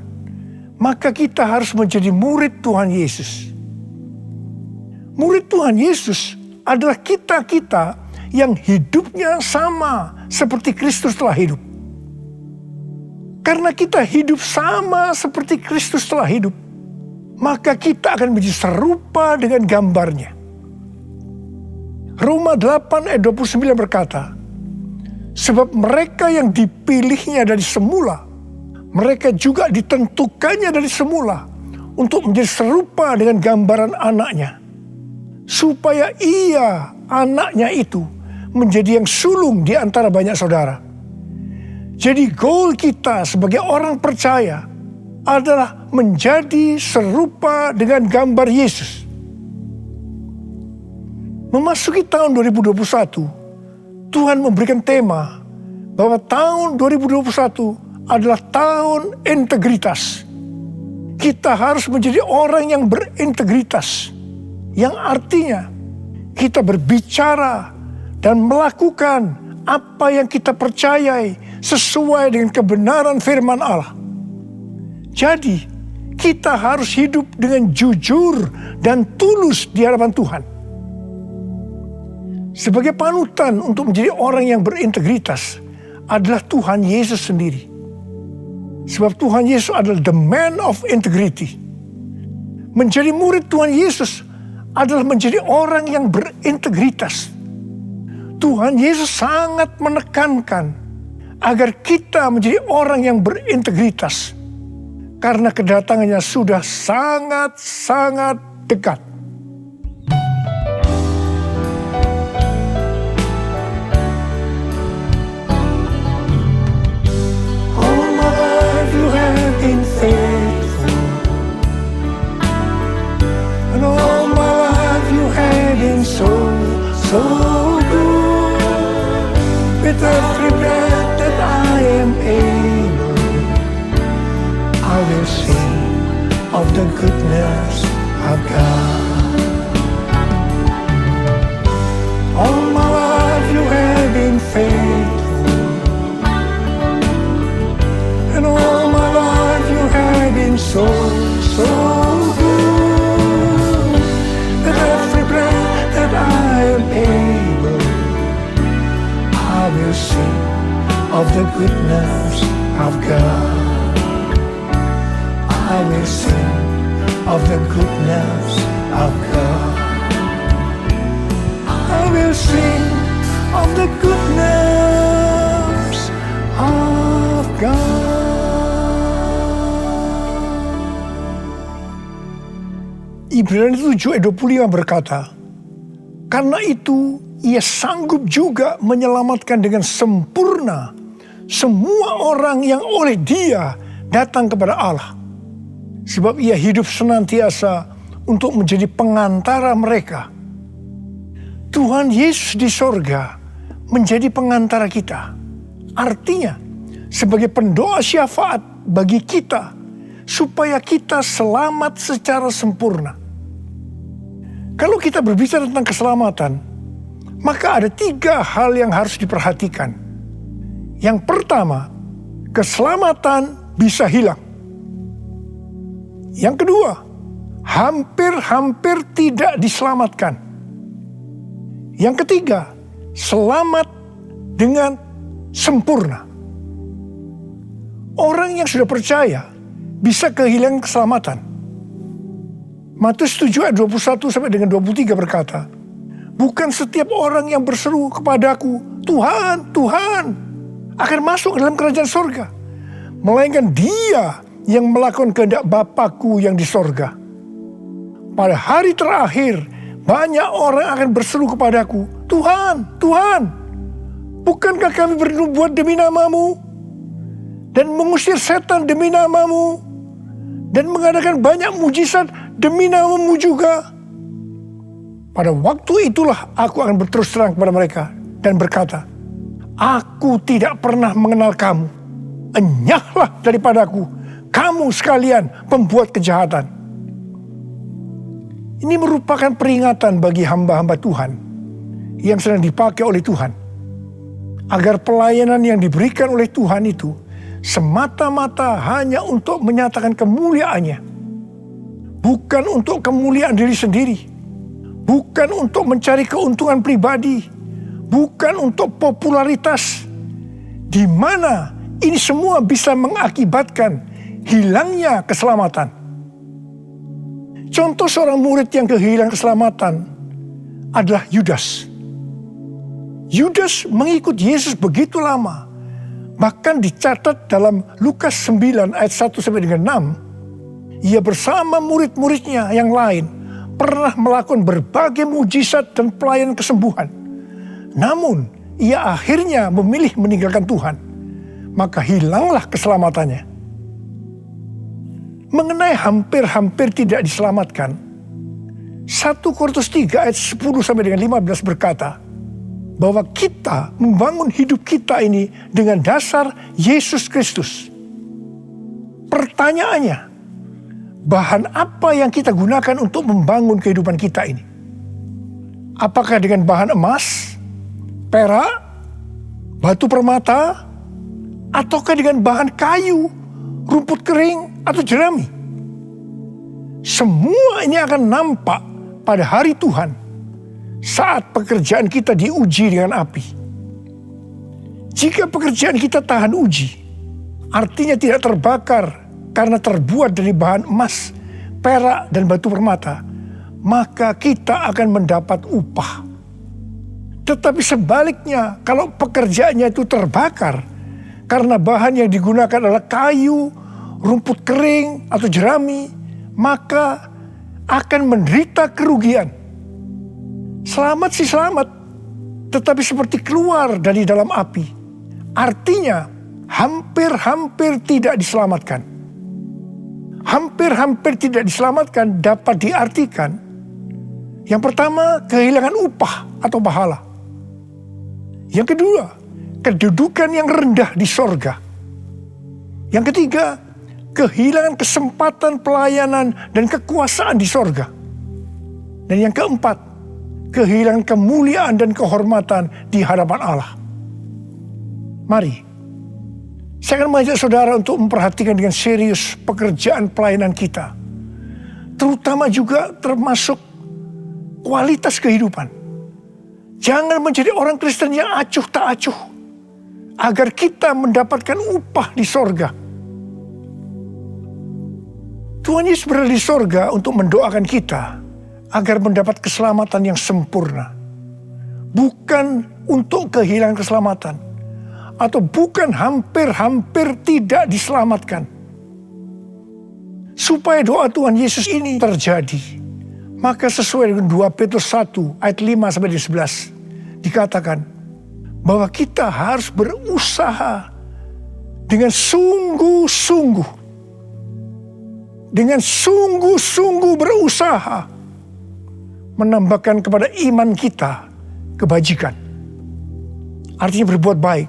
maka kita harus menjadi murid Tuhan Yesus. Murid Tuhan Yesus adalah kita-kita yang hidupnya sama seperti Kristus telah hidup. Karena kita hidup sama seperti Kristus telah hidup, maka kita akan menjadi serupa dengan gambarnya. Roma 8 ayat 29 berkata, "Sebab mereka yang dipilihnya dari semula, mereka juga ditentukannya dari semula untuk menjadi serupa dengan gambaran anaknya, supaya ia, anaknya itu, menjadi yang sulung di antara banyak saudara." Jadi goal kita sebagai orang percaya adalah menjadi serupa dengan gambar Yesus. Memasuki tahun 2021, Tuhan memberikan tema bahwa tahun 2021 adalah tahun integritas. Kita harus menjadi orang yang berintegritas, yang artinya kita berbicara dan melakukan apa yang kita percayai sesuai dengan kebenaran firman Allah. Jadi, kita harus hidup dengan jujur dan tulus di hadapan Tuhan. Sebagai panutan untuk menjadi orang yang berintegritas adalah Tuhan Yesus sendiri. Sebab Tuhan Yesus adalah the man of integrity. Menjadi murid Tuhan Yesus adalah menjadi orang yang berintegritas. Tuhan Yesus sangat menekankan agar kita menjadi orang yang berintegritas. Karena kedatangannya sudah sangat-sangat dekat. All my life you have been faithful. And all my life you have been so good. With every breath that I am able, I will sing of the goodness of God. All my life you have been faithful, and all my life you have been so good. With every breath that I am able, I will sing of the goodness of God. I will sing of the goodness of God. I will sing of the goodness of God. Ibrani 7 ayat 25 berkata, karena itu ia sanggup juga menyelamatkan dengan sempurna semua orang yang oleh Dia datang kepada Allah. Sebab Ia hidup senantiasa untuk menjadi pengantara mereka. Tuhan Yesus di sorga menjadi pengantara kita. Artinya, sebagai pendoa syafaat bagi kita, supaya kita selamat secara sempurna. Kalau kita berbicara tentang keselamatan, maka ada 3 hal yang harus diperhatikan. Yang pertama, keselamatan bisa hilang. Yang kedua, hampir tidak diselamatkan. Yang ketiga, selamat dengan sempurna. Orang yang sudah percaya bisa kehilangan keselamatan. Matius 7 ayat 21 sampai dengan 23 berkata, bukan setiap orang yang berseru kepadaku, Tuhan, Tuhan, akan masuk ke dalam kerajaan sorga, melainkan dia yang melakukan kehendak Bapa-Ku yang di sorga. Pada hari terakhir, banyak orang akan berseru kepadaku, Tuhan, Tuhan, bukankah kami bernubuat demi nama-Mu, dan mengusir setan demi nama-Mu, dan mengadakan banyak mujizat demi nama-Mu juga? Pada waktu itulah aku akan berterus terang kepada mereka dan berkata, aku tidak pernah mengenal kamu. Enyahlah daripadaku, kamu sekalian pembuat kejahatan. Ini merupakan peringatan bagi hamba-hamba Tuhan yang sedang dipakai oleh Tuhan, agar pelayanan yang diberikan oleh Tuhan itu semata-mata hanya untuk menyatakan kemuliaan-Nya, bukan untuk kemuliaan diri sendiri, bukan untuk mencari keuntungan pribadi, bukan untuk popularitas, di mana ini semua bisa mengakibatkan hilangnya keselamatan. Contoh seorang murid yang kehilangan keselamatan adalah Yudas. Yudas mengikut Yesus begitu lama, bahkan dicatat dalam Lukas 9 ayat 1 sampai dengan 6, ia bersama murid-muridnya yang lain pernah melakukan berbagai mujizat dan pelayanan kesembuhan. Namun, ia akhirnya memilih meninggalkan Tuhan, maka hilanglah keselamatannya. Mengenai hampir tidak diselamatkan, 1 Korintus 3 ayat 10 sampai dengan 15 berkata, bahwa kita membangun hidup kita ini dengan dasar Yesus Kristus. Pertanyaannya, bahan apa yang kita gunakan untuk membangun kehidupan kita ini? Apakah dengan bahan emas, perak, batu permata, ataukah dengan bahan kayu, rumput kering, atau jerami? Semua ini akan nampak pada hari Tuhan saat pekerjaan kita diuji dengan api. Jika pekerjaan kita tahan uji, artinya tidak terbakar karena terbuat dari bahan emas, perak, dan batu permata, maka kita akan mendapat upah. Tetapi sebaliknya, kalau pekerjaannya itu terbakar karena bahan yang digunakan adalah kayu, rumput kering, atau jerami, maka akan menderita kerugian. Selamat sih selamat, tetapi seperti keluar dari dalam api. Artinya, hampir-hampir tidak diselamatkan. Hampir-hampir tidak diselamatkan dapat diartikan, yang pertama, kehilangan upah atau pahala. Yang kedua, kedudukan yang rendah di sorga. Yang ketiga, kehilangan kesempatan pelayanan dan kekuasaan di sorga. Dan yang keempat, kehilangan kemuliaan dan kehormatan di hadapan Allah. Mari, saya akan mengajak saudara untuk memperhatikan dengan serius pekerjaan pelayanan kita. Terutama juga termasuk kualitas kehidupan. Jangan menjadi orang Kristen yang acuh tak acuh, agar kita mendapatkan upah di sorga. Tuhan Yesus berada di sorga untuk mendoakan kita agar mendapat keselamatan yang sempurna. Bukan untuk kehilangan keselamatan, atau bukan hampir-hampir tidak diselamatkan. Supaya doa Tuhan Yesus ini terjadi, maka sesuai dengan 2 Petrus 1 ayat 5-11 dikatakan bahwa kita harus berusaha dengan sungguh-sungguh. Dengan sungguh-sungguh berusaha menambahkan kepada iman kita kebajikan. Artinya berbuat baik.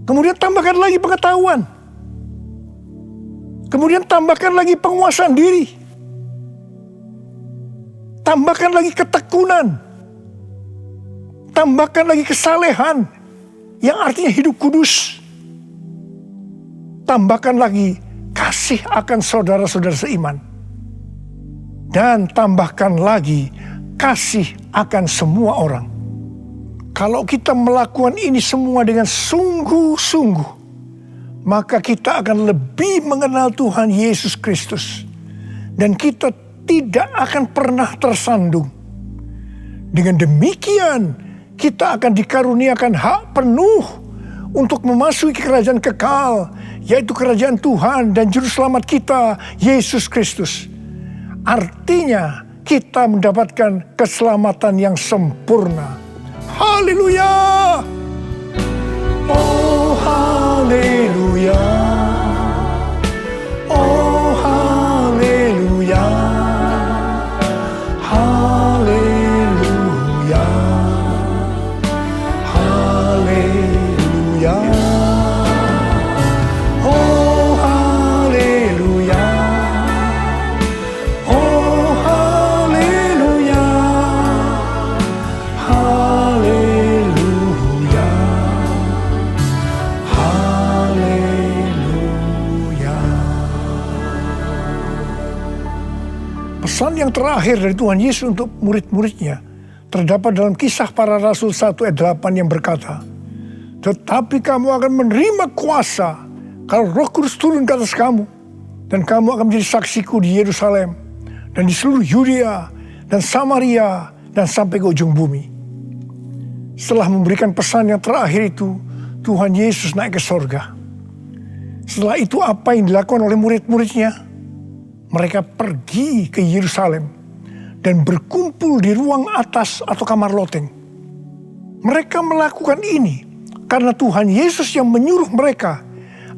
Kemudian tambahkan lagi pengetahuan. Kemudian tambahkan lagi penguasaan diri. Tambahkan lagi ketekunan. Tambahkan lagi kesalehan, yang artinya hidup kudus. Tambahkan lagi kasih akan saudara-saudara seiman. Dan tambahkan lagi kasih akan semua orang. Kalau kita melakukan ini semua dengan sungguh-sungguh, maka kita akan lebih mengenal Tuhan Yesus Kristus. Dan kita tidak akan pernah tersandung. Dengan demikian, kita akan dikaruniakan hak penuh untuk memasuki kerajaan kekal, yaitu kerajaan Tuhan dan Juru Selamat kita, Yesus Kristus. Artinya, kita mendapatkan keselamatan yang sempurna. Haleluya! Oh, haleluya! Oh, haleluya! Haleluya! Haleluya! Oh, haleluya! Oh, haleluya! Haleluya! Haleluya! Pesan yang terakhir dari Tuhan Yesus untuk murid-muridnya terdapat dalam Kisah Para Rasul 1 ayat 8 yang berkata, "Tetapi kamu akan menerima kuasa kalau Roh Kudus turun ke atas kamu, dan kamu akan menjadi saksiku di Yerusalem dan di seluruh Yudea dan Samaria dan sampai ke ujung bumi." Setelah memberikan pesan yang terakhir itu, Tuhan Yesus naik ke sorga. Setelah itu apa yang dilakukan oleh murid-muridnya? Mereka pergi ke Yerusalem dan berkumpul di ruang atas atau kamar loteng. Mereka melakukan ini karena Tuhan Yesus yang menyuruh mereka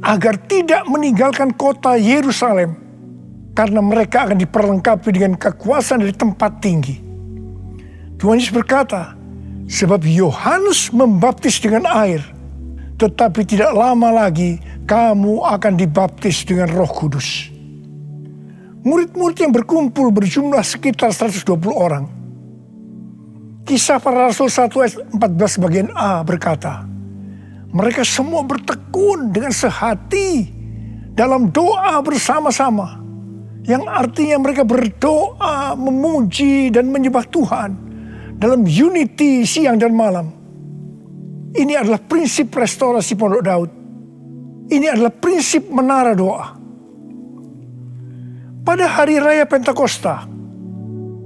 agar tidak meninggalkan kota Yerusalem, karena mereka akan diperlengkapi dengan kekuasaan dari tempat tinggi. Tuhan Yesus berkata, "Sebab Yohanes membaptis dengan air, tetapi tidak lama lagi kamu akan dibaptis dengan Roh Kudus." Murid-murid yang berkumpul berjumlah sekitar 120 orang. Kisah Para Rasul 1 ayat 14 bagian A berkata, mereka semua bertekun dengan sehati dalam doa bersama-sama. Yang artinya mereka berdoa, memuji dan menyembah Tuhan dalam unity siang dan malam. Ini adalah prinsip restorasi Pondok Daud. Ini adalah prinsip menara doa. Pada hari raya Pentakosta,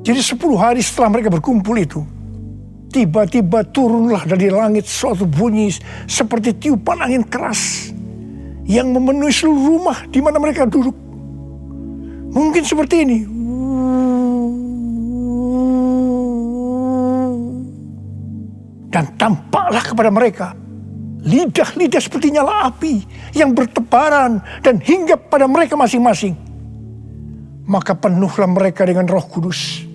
jadi 10 hari setelah mereka berkumpul itu, tiba-tiba turunlah dari langit suatu bunyi seperti tiupan angin keras yang memenuhi seluruh rumah di mana mereka duduk. Mungkin seperti ini. Dan tampaklah kepada mereka lidah-lidah seperti nyala api yang bertebaran dan hinggap pada mereka masing-masing. Maka penuhlah mereka dengan Roh Kudus.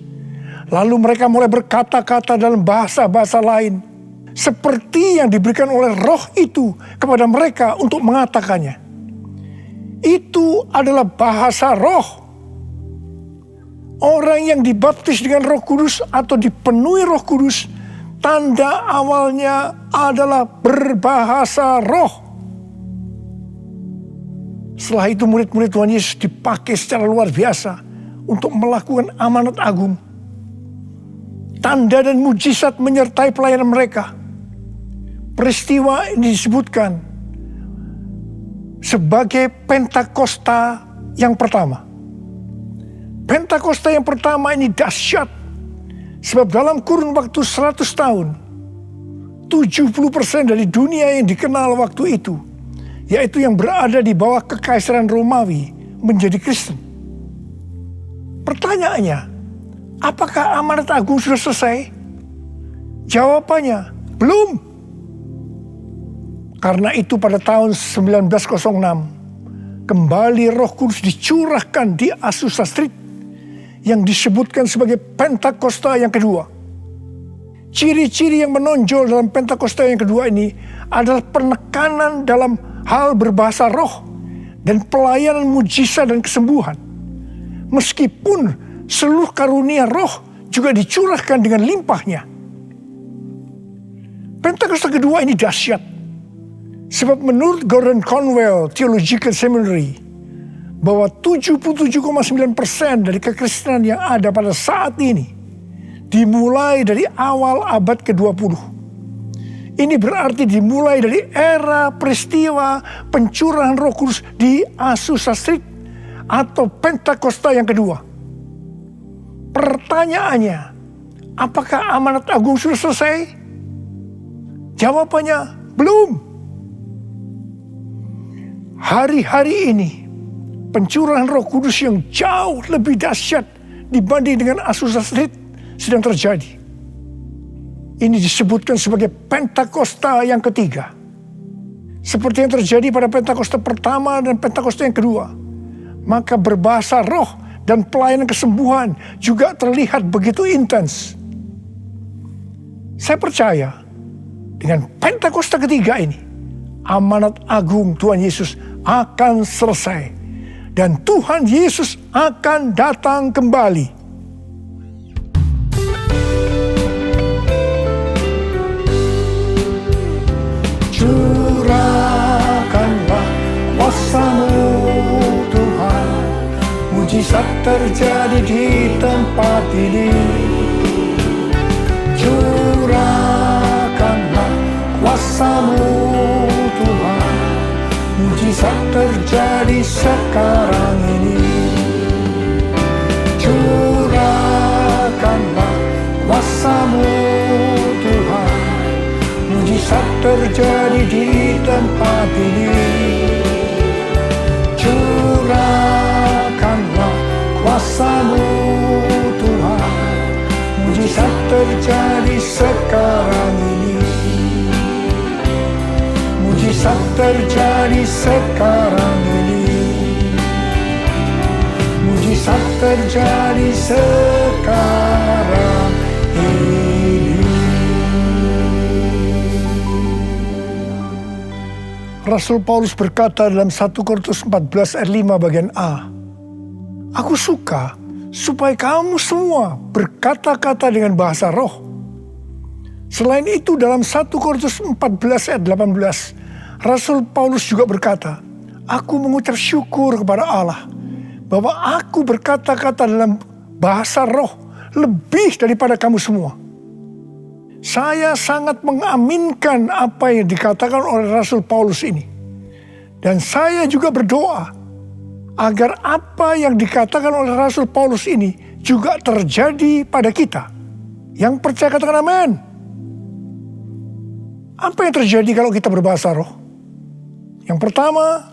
Lalu mereka mulai berkata-kata dalam bahasa-bahasa lain, seperti yang diberikan oleh Roh itu kepada mereka untuk mengatakannya. Itu adalah bahasa Roh. Orang yang dibaptis dengan Roh Kudus atau dipenuhi Roh Kudus, tanda awalnya adalah berbahasa roh. Setelah itu murid-murid Tuhan Yesus dipakai secara luar biasa untuk melakukan amanat agung. Tanda dan mujizat menyertai pelayanan mereka. Peristiwa ini disebutkan sebagai Pentakosta yang pertama. Pentakosta yang pertama ini dahsyat. Sebab dalam kurun waktu 100 tahun, 70% dari dunia yang dikenal waktu itu, yaitu yang berada di bawah kekaisaran Romawi, menjadi Kristen. Pertanyaannya, apakah amanat agung sudah selesai? Jawabannya, belum. Karena itu pada tahun 1906, kembali Roh Kudus dicurahkan di Azusa Street, yang disebutkan sebagai Pentakosta yang kedua. Ciri-ciri yang menonjol dalam Pentakosta yang kedua ini adalah penekanan dalam hal berbahasa roh dan pelayanan mujizat dan kesembuhan. Meskipun seluruh karunia roh juga dicurahkan dengan limpahnya. Pentakosta kedua ini dahsyat. Sebab menurut Gordon Conwell Theological Seminary, bahwa 77,9% dari kekristenan yang ada pada saat ini dimulai dari awal abad ke-20. Ini berarti dimulai dari era peristiwa pencurahan Roh Kudus di Azusa Street atau Pentakosta yang kedua. Pertanyaannya, apakah amanat agung sudah selesai? Jawabannya, belum. Hari-hari ini pencurahan Roh Kudus yang jauh lebih dahsyat dibanding dengan Azusa Street sedang terjadi. Ini disebutkan sebagai Pentakosta yang ketiga. Seperti yang terjadi pada Pentakosta pertama dan Pentakosta yang kedua. Maka berbahasa roh dan pelayanan kesembuhan juga terlihat begitu intens. Saya percaya dengan Pentakosta ketiga ini, amanat agung Tuhan Yesus akan selesai. Dan Tuhan Yesus akan datang kembali. Curahkanlah kuasa-Mu Tuhan, mujizat terjadi di tempat ini. Curahkanlah kuasa-Mu Tuhan, mujizat terjadi sekarang ini. Curahkanlah kuasa-Mu Tuhan, mujizat terjadi di tempat ini. Curahkanlah kuasa-Mu Tuhan, mujizat terjadi sekarang ini. Mujizat terjadi sekarang ini. Mujizat terjadi sekarang ini. Rasul Paulus berkata dalam 1 Korintus 14 ayat 5 bagian A, "Aku suka supaya kamu semua berkata-kata dengan bahasa roh." Selain itu dalam 1 Korintus 14 ayat 18, Rasul Paulus juga berkata, "Aku mengucap syukur kepada Allah bahwa aku berkata-kata dalam bahasa roh lebih daripada kamu semua." Saya sangat mengaminkan apa yang dikatakan oleh Rasul Paulus ini. Dan saya juga berdoa agar apa yang dikatakan oleh Rasul Paulus ini juga terjadi pada kita. Yang percaya katakan amin. Apa yang terjadi kalau kita berbahasa roh? Yang pertama,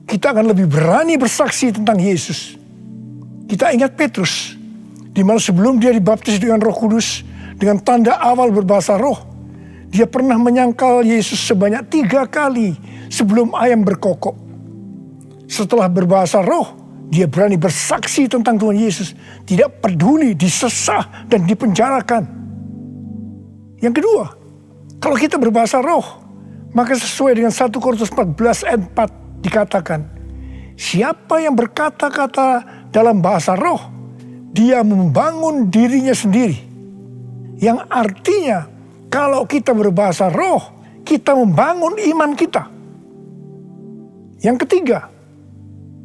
kita akan lebih berani bersaksi tentang Yesus. Kita ingat Petrus, di mana sebelum dia dibaptis dengan Roh Kudus, dengan tanda awal berbahasa roh, dia pernah menyangkal Yesus sebanyak 3 kali sebelum ayam berkokok. Setelah berbahasa roh, dia berani bersaksi tentang Tuhan Yesus, tidak peduli disesah dan dipenjarakan. Yang kedua, kalau kita berbahasa roh, maka sesuai dengan 1 Korintus 14 ayat 4 dikatakan, siapa yang berkata-kata dalam bahasa roh, dia membangun dirinya sendiri. Yang artinya, kalau kita berbahasa roh, kita membangun iman kita. Yang ketiga,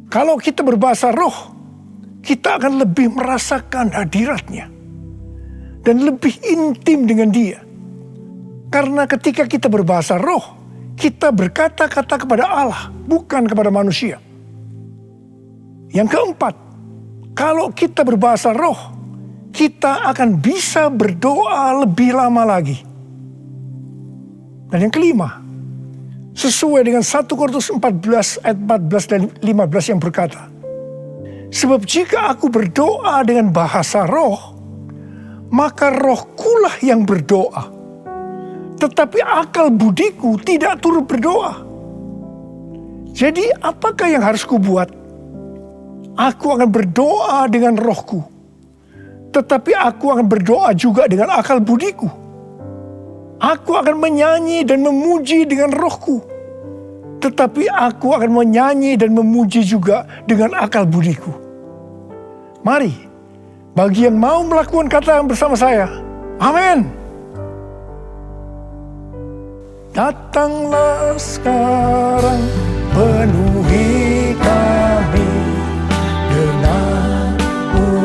kalau kita berbahasa roh, kita akan lebih merasakan hadiratnya dan lebih intim dengan dia. Karena ketika kita berbahasa roh, kita berkata-kata kepada Allah, bukan kepada manusia. Yang keempat, kalau kita berbahasa roh, kita akan bisa berdoa lebih lama lagi. Dan yang kelima, sesuai dengan 1 Korintus 14 ayat 14 dan 15 yang berkata, sebab jika aku berdoa dengan bahasa roh, maka rohkulah yang berdoa. Tetapi akal budiku tidak turut berdoa. Jadi apakah yang harus kubuat? Aku akan berdoa dengan rohku. Tetapi aku akan berdoa juga dengan akal budiku. Aku akan menyanyi dan memuji dengan rohku. Tetapi aku akan menyanyi dan memuji juga dengan akal budiku. Mari, bagi yang mau melakukan kata bersama saya, amin. Datanglah sekarang, penuhi kami dengan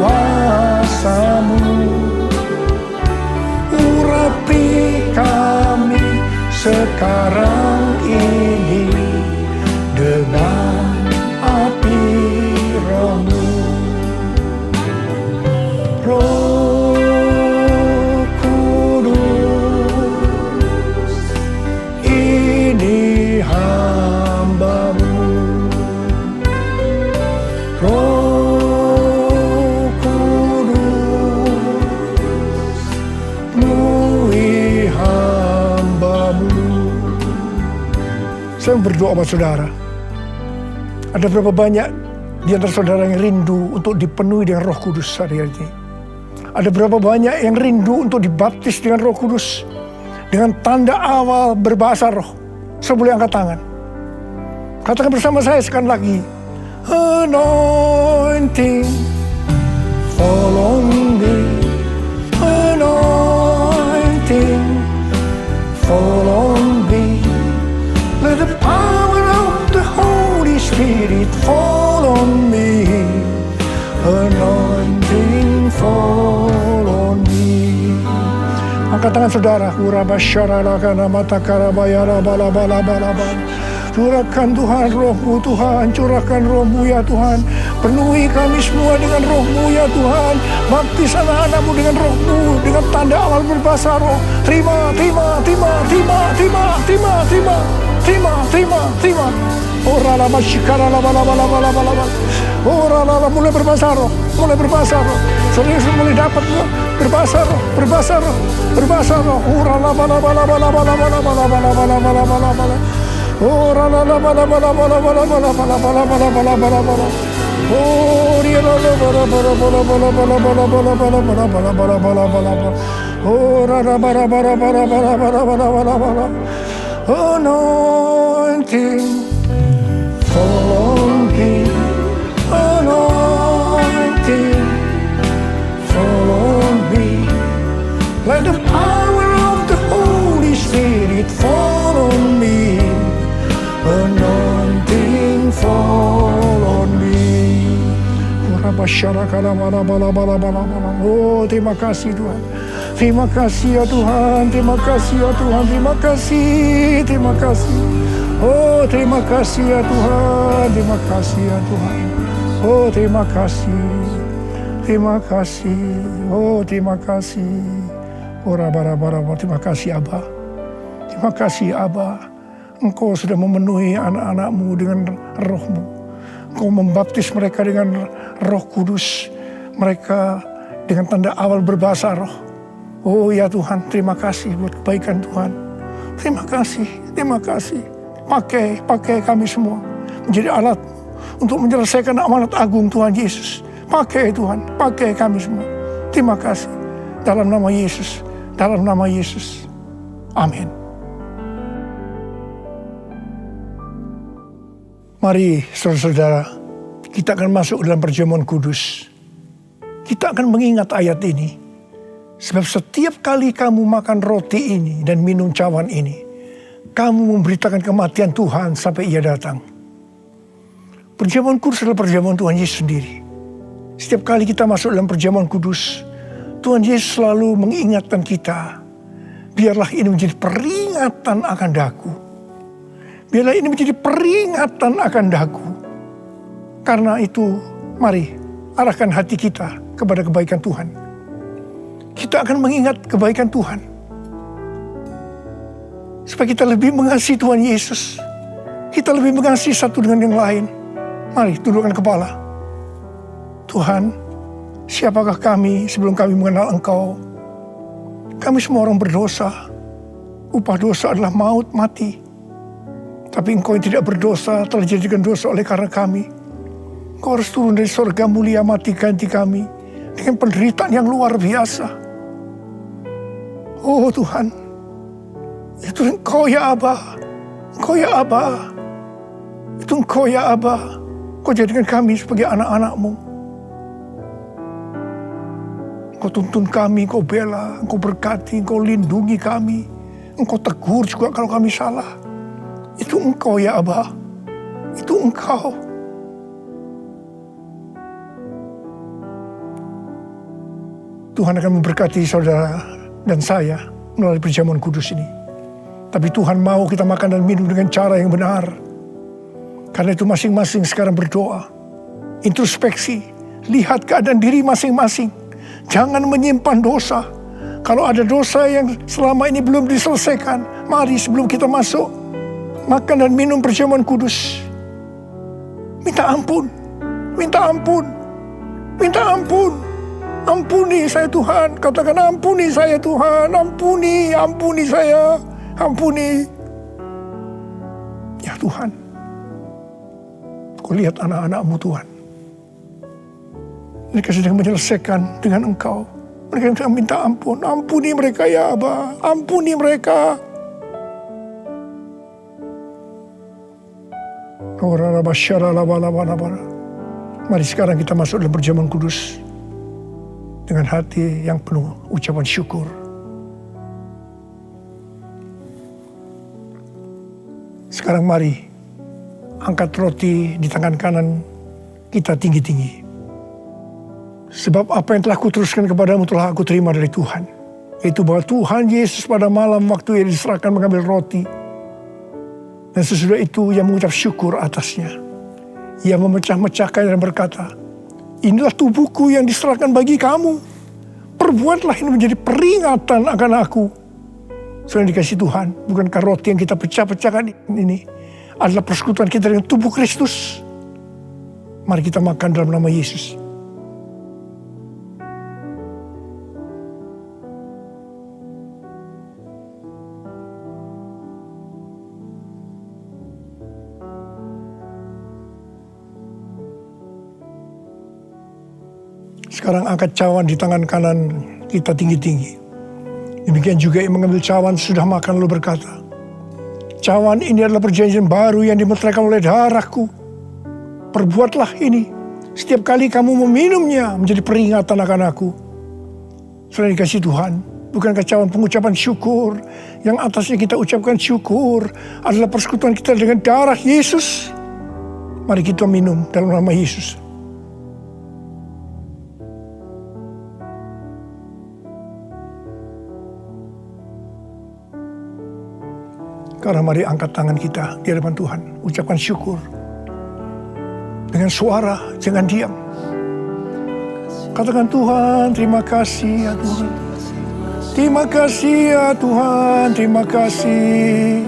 kuasa-Mu. Urapi kami sekarang ini dengan api Roh-Mu. Roh Kudus, ini hamba-Mu. Roh Kudus, penuhi hamba-Mu. Saya berdoa buat saudara. Ada berapa banyak di antara saudara yang rindu untuk dipenuhi dengan Roh Kudus hari ini? Ada berapa banyak yang rindu untuk dibaptis dengan Roh Kudus, dengan tanda awal berbahasa roh? Saya boleh angkat tangan. Katakan bersama saya sekali lagi. Anointing, fall on me. Anointing, fall on me. Let the power of the Holy Spirit fall on me. Anointing, fall on me. Angkat tangan saudara. Urabasyaralakana matakarabayarabalabalabala. Curahkan Tuhan Roh-Mu Tuhan, curahkan Roh-Mu ya Tuhan. Penuhi kami semua dengan Roh-Mu ya Tuhan. Baptis anak-anak-Mu dengan Roh-Mu, dengan tanda awal berbahasa roh. Terima. Ora la masyikara la bala. Ora la mulai berbahasa roh. Serius mulai dapat berbahasa roh. Ora la bala. Ora la bala. Oh dia la bala. Ora la bala. Anointing, fall on me. Anointing, fall on me. Let the power of the Holy Spirit fall on me. Anointing, fall on me. Oh, terima kasih Tuhan. Terima kasih ya Tuhan. Terima kasih ya Tuhan. Terima kasih. Oh, terima kasih ya Tuhan. Terima kasih ya Tuhan. Oh, terima kasih. Oh, terima kasih. Oh, terima kasih Abah. Terima Terima kasih Aba, Engkau sudah memenuhi anak-anak-Mu dengan roh-Mu. Engkau membaptis mereka dengan Roh Kudus, mereka dengan tanda awal berbahasa roh. Oh ya Tuhan, terima kasih buat kebaikan Tuhan. Terima kasih. Pakai kami semua menjadi alat untuk menyelesaikan amanat agung Tuhan Yesus. Pakai Tuhan, pakai kami semua. Terima kasih. Dalam nama Yesus. Amin. Mari saudara-saudara, kita akan masuk dalam perjamuan kudus. Kita akan mengingat ayat ini. Sebab setiap kali kamu makan roti ini dan minum cawan ini, kamu memberitakan kematian Tuhan sampai Ia datang. Perjamuan kudus adalah perjamuan Tuhan Yesus sendiri. Setiap kali kita masuk dalam perjamuan kudus, Tuhan Yesus selalu mengingatkan kita, biarlah ini menjadi peringatan akan daku. Biarlah ini menjadi peringatan akan daku. Karena itu, mari arahkan hati kita kepada kebaikan Tuhan. Kita akan mengingat kebaikan Tuhan. Supaya kita lebih mengasihi Tuhan Yesus. Kita lebih mengasihi satu dengan yang lain. Mari tundukkan kepala. Tuhan, siapakah kami sebelum kami mengenal Engkau? Kami semua orang berdosa. Upah dosa adalah maut, mati. Tapi Engkau yang tidak berdosa telah dijadikan dosa oleh karena kami. Engkau harus turun dari surga mulia, mati ganti kami dengan penderitaan yang luar biasa. Oh Tuhan, itu Engkau ya Aba. Engkau ya Aba. Itu Engkau ya Aba. Engkau jadikan kami sebagai anak-anak-Mu. Engkau tuntun kami, Engkau bela, Engkau berkati, Engkau lindungi kami. Engkau tegur juga kalau kami salah. Itu Engkau ya Aba. Itu Engkau. Tuhan akan memberkati saudara dan saya melalui perjamuan kudus ini. Tapi Tuhan mau kita makan dan minum dengan cara yang benar. Karena itu masing-masing sekarang berdoa. Introspeksi. Lihat keadaan diri masing-masing. Jangan menyimpan dosa. Kalau ada dosa yang selama ini belum diselesaikan, mari sebelum kita masuk makan dan minum perjamuan kudus, minta ampun. Minta ampun. Minta ampun. Ampuni saya Tuhan. Katakan ampuni saya Tuhan. Ampuni saya. Ampuni. Ya Tuhan. Kau lihat anak-anak-Mu Tuhan. Mereka sedang menyelesaikan dengan Engkau. Mereka sedang minta ampun. Ampuni mereka ya Aba. Ampuni mereka. Mari sekarang kita masuk dalam perjamuan kudus dengan hati yang penuh ucapan syukur. Sekarang mari angkat roti di tangan kanan kita tinggi-tinggi. Sebab apa yang telah kuteruskan kepadamu telah aku terima dari Tuhan. Yaitu bahwa Tuhan Yesus pada malam waktu Ia diserahkan mengambil roti. Dan sesudah itu Ia mengucap syukur atasnya. Ia memecah-mecahkan dan berkata, inilah tubuhku yang diserahkan bagi kamu. Perbuatlah ini menjadi peringatan akan aku. Saudara dikasih Tuhan, bukankah roti yang kita pecah-pecahkan ini adalah persekutuan kita dengan tubuh Kristus? Mari kita makan dalam nama Yesus. Sekarang angkat cawan di tangan kanan kita tinggi-tinggi. Demikian juga yang mengambil cawan sudah makan lalu berkata, cawan ini adalah perjanjian baru yang dimeteraikan oleh darahku. Perbuatlah ini setiap kali kamu meminumnya menjadi peringatan akan aku. Saudara dikasih Tuhan, bukankah cawan pengucapan syukur yang atasnya kita ucapkan syukur adalah persekutuan kita dengan darah Yesus? Mari kita minum dalam nama Yesus. Karena mari angkat tangan kita di hadapan Tuhan. Ucapkan syukur. Dengan suara, jangan diam. Katakan Tuhan, terima kasih ya Tuhan. Terima kasih ya Tuhan, terima kasih.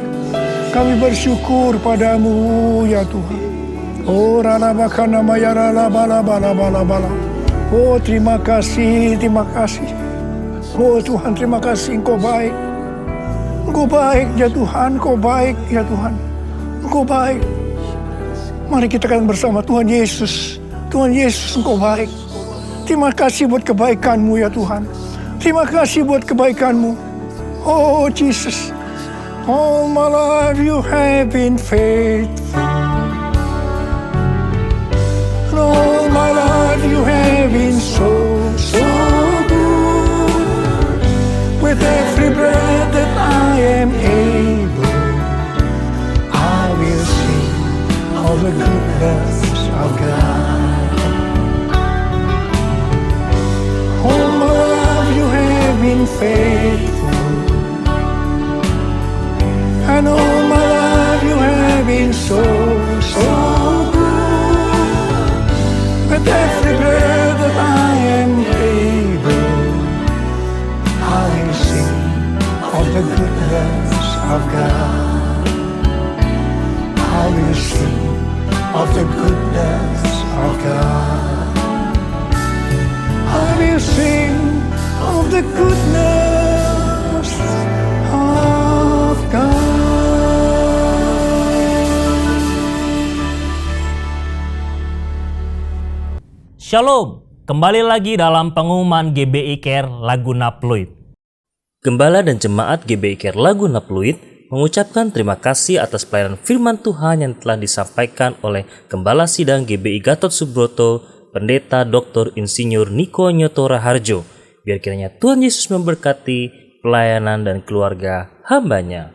Kami bersyukur padamu ya Tuhan. Oh ralabakana mayarala bala bala bala bala. Oh terima kasih, terima kasih. Oh Tuhan, terima kasih, Engkau baik. Engkau baik ya Tuhan, Engkau baik ya Tuhan. Engkau baik. Mari kita katakan bersama, Tuhan Yesus. Tuhan Yesus, Engkau baik. Terima kasih buat kebaikan-Mu ya Tuhan. Terima kasih buat kebaikan-Mu. Oh Jesus. All my life you have been faithful. All my life you have been so good. With every breath that I am able, I will sing all the goodness of God. All my life you have been faithful. And all my life you have been so good. With every breath that I am able, I will sing of the goodness of God. I will sing of the goodness of God. I will sing of the goodness of God. Shalom, kembali lagi dalam pengumuman GBI Care Laguna Pluit. Gembala dan jemaat GBI Care Laguna Pluit mengucapkan terima kasih atas pelayanan firman Tuhan yang telah disampaikan oleh Gembala Sidang GBI Gatot Subroto, Pendeta Dr. Insinyur Niko Nyotora Harjo. Biar kiranya Tuhan Yesus memberkati pelayanan dan keluarga hamba-Nya.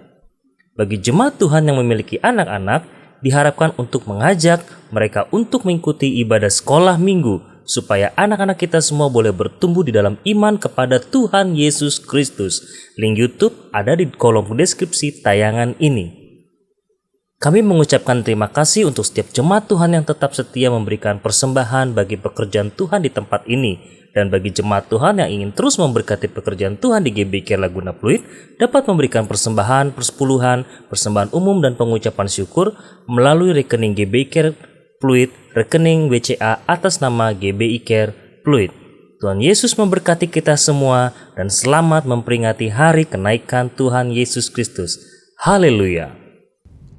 Bagi jemaat Tuhan yang memiliki anak-anak, diharapkan untuk mengajak mereka untuk mengikuti ibadah sekolah minggu, supaya anak-anak kita semua boleh bertumbuh di dalam iman kepada Tuhan Yesus Kristus. Link YouTube ada di kolom deskripsi tayangan ini. Kami mengucapkan terima kasih untuk setiap jemaat Tuhan yang tetap setia memberikan persembahan bagi pekerjaan Tuhan di tempat ini. Dan bagi jemaat Tuhan yang ingin terus memberkati pekerjaan Tuhan di GBI Care Laguna Pluit, dapat memberikan persembahan, persepuluhan, persembahan umum dan pengucapan syukur melalui rekening GBI Care Pluit, rekening BCA atas nama GBI Care Pluit. Tuhan Yesus memberkati kita semua dan selamat memperingati hari kenaikan Tuhan Yesus Kristus. Haleluya.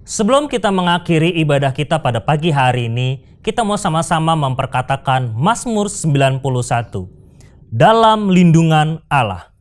Sebelum kita mengakhiri ibadah kita pada pagi hari ini, kita mau sama-sama memperkatakan Mazmur 91. Dalam lindungan Allah.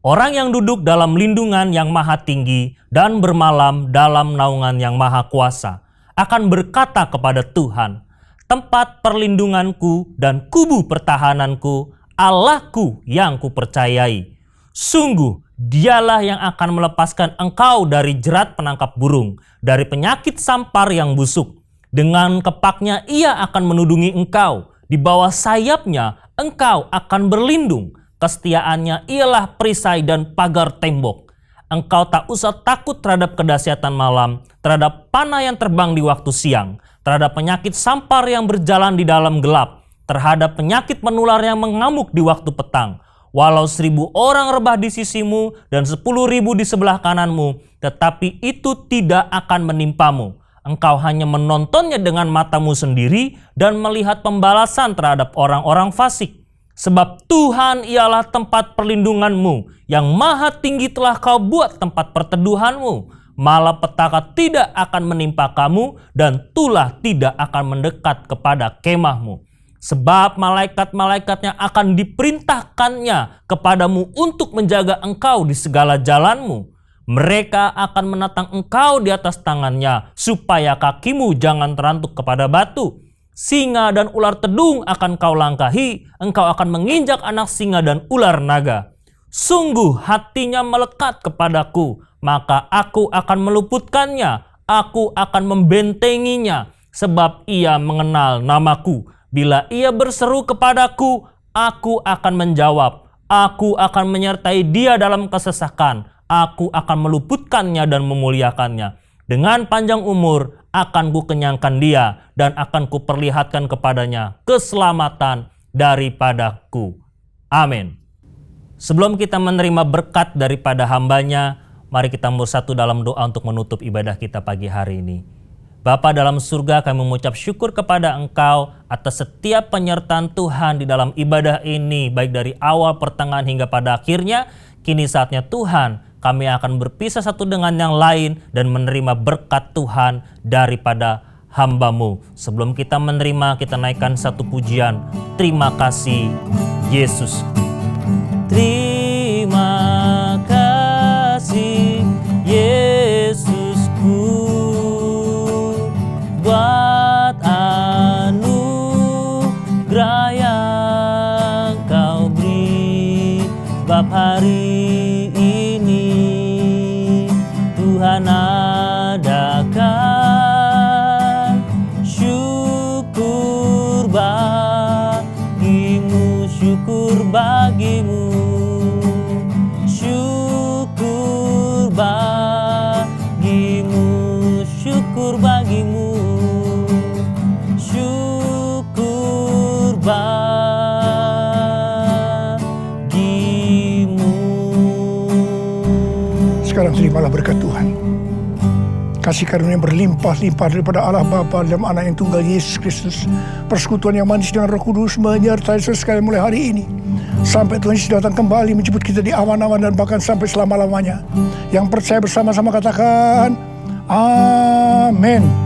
Orang yang duduk dalam lindungan yang maha tinggi dan bermalam dalam naungan yang maha kuasa akan berkata kepada Tuhan, tempat perlindunganku dan kubu pertahananku, Allahku yang kupercayai. Sungguh, Dialah yang akan melepaskan engkau dari jerat penangkap burung, dari penyakit sampar yang busuk. Dengan kepaknya Ia akan menudungi engkau, di bawah sayapnya engkau akan berlindung. Kesetiaannya ialah perisai dan pagar tembok. Engkau tak usah takut terhadap kedahsyatan malam, terhadap panah yang terbang di waktu siang, terhadap penyakit sampar yang berjalan di dalam gelap, terhadap penyakit menular yang mengamuk di waktu petang. Walau 1.000 orang rebah di sisimu dan 10.000 di sebelah kananmu, tetapi itu tidak akan menimpamu. Engkau hanya menontonnya dengan matamu sendiri dan melihat pembalasan terhadap orang-orang fasik. Sebab Tuhan ialah tempat perlindunganmu, yang maha tinggi telah kau buat tempat perteduhanmu. Malapetaka tidak akan menimpa kamu dan tulah tidak akan mendekat kepada kemahmu. Sebab malaikat-malaikatnya akan diperintahkannya kepadamu untuk menjaga engkau di segala jalanmu. Mereka akan menatang engkau di atas tangannya, supaya kakimu jangan terantuk kepada batu. Singa dan ular tedung akan kau langkahi, engkau akan menginjak anak singa dan ular naga. Sungguh hatinya melekat kepadaku, maka aku akan meluputkannya, aku akan membentenginya, sebab ia mengenal namaku. Bila ia berseru kepadaku, aku akan menjawab. Aku akan menyertai dia dalam kesesakan. Aku akan meluputkannya dan memuliakannya. Dengan panjang umur akan kukenyangkan dia dan akan kuperlihatkan kepadanya keselamatan daripadaku. Amin. Sebelum kita menerima berkat daripada hamba-Nya, mari kita bersatu dalam doa untuk menutup ibadah kita pagi hari ini. Bapa dalam surga, kami mengucap syukur kepada Engkau atas setiap penyertaan Tuhan di dalam ibadah ini, baik dari awal, pertengahan, hingga pada akhirnya. Kini saatnya Tuhan, kami akan berpisah satu dengan yang lain dan menerima berkat Tuhan daripada hamba-Mu. Sebelum kita menerima, kita naikkan satu pujian. Terima kasih Yesus. Terima kasih Yesusku, buat anugerah yang Kau beri. Sebab hari ini Tuhan adakan syukur bagimu, syukur bagimu, syukur bagimu, syukur bagimu, syukur bagimu. Sekarang terimalah berkat Tuhan. Kasih karunia berlimpah-limpah daripada Allah Bapa dalam Anak yang tunggal Yesus Kristus. Persekutuan yang manis dengan Roh Kudus menyertai saudara sekalian mulai hari ini. Sampai Tuhan Yesus datang kembali menjemput kita di awan-awan dan bahkan sampai selama-lamanya. Yang percaya bersama-sama katakan, amin.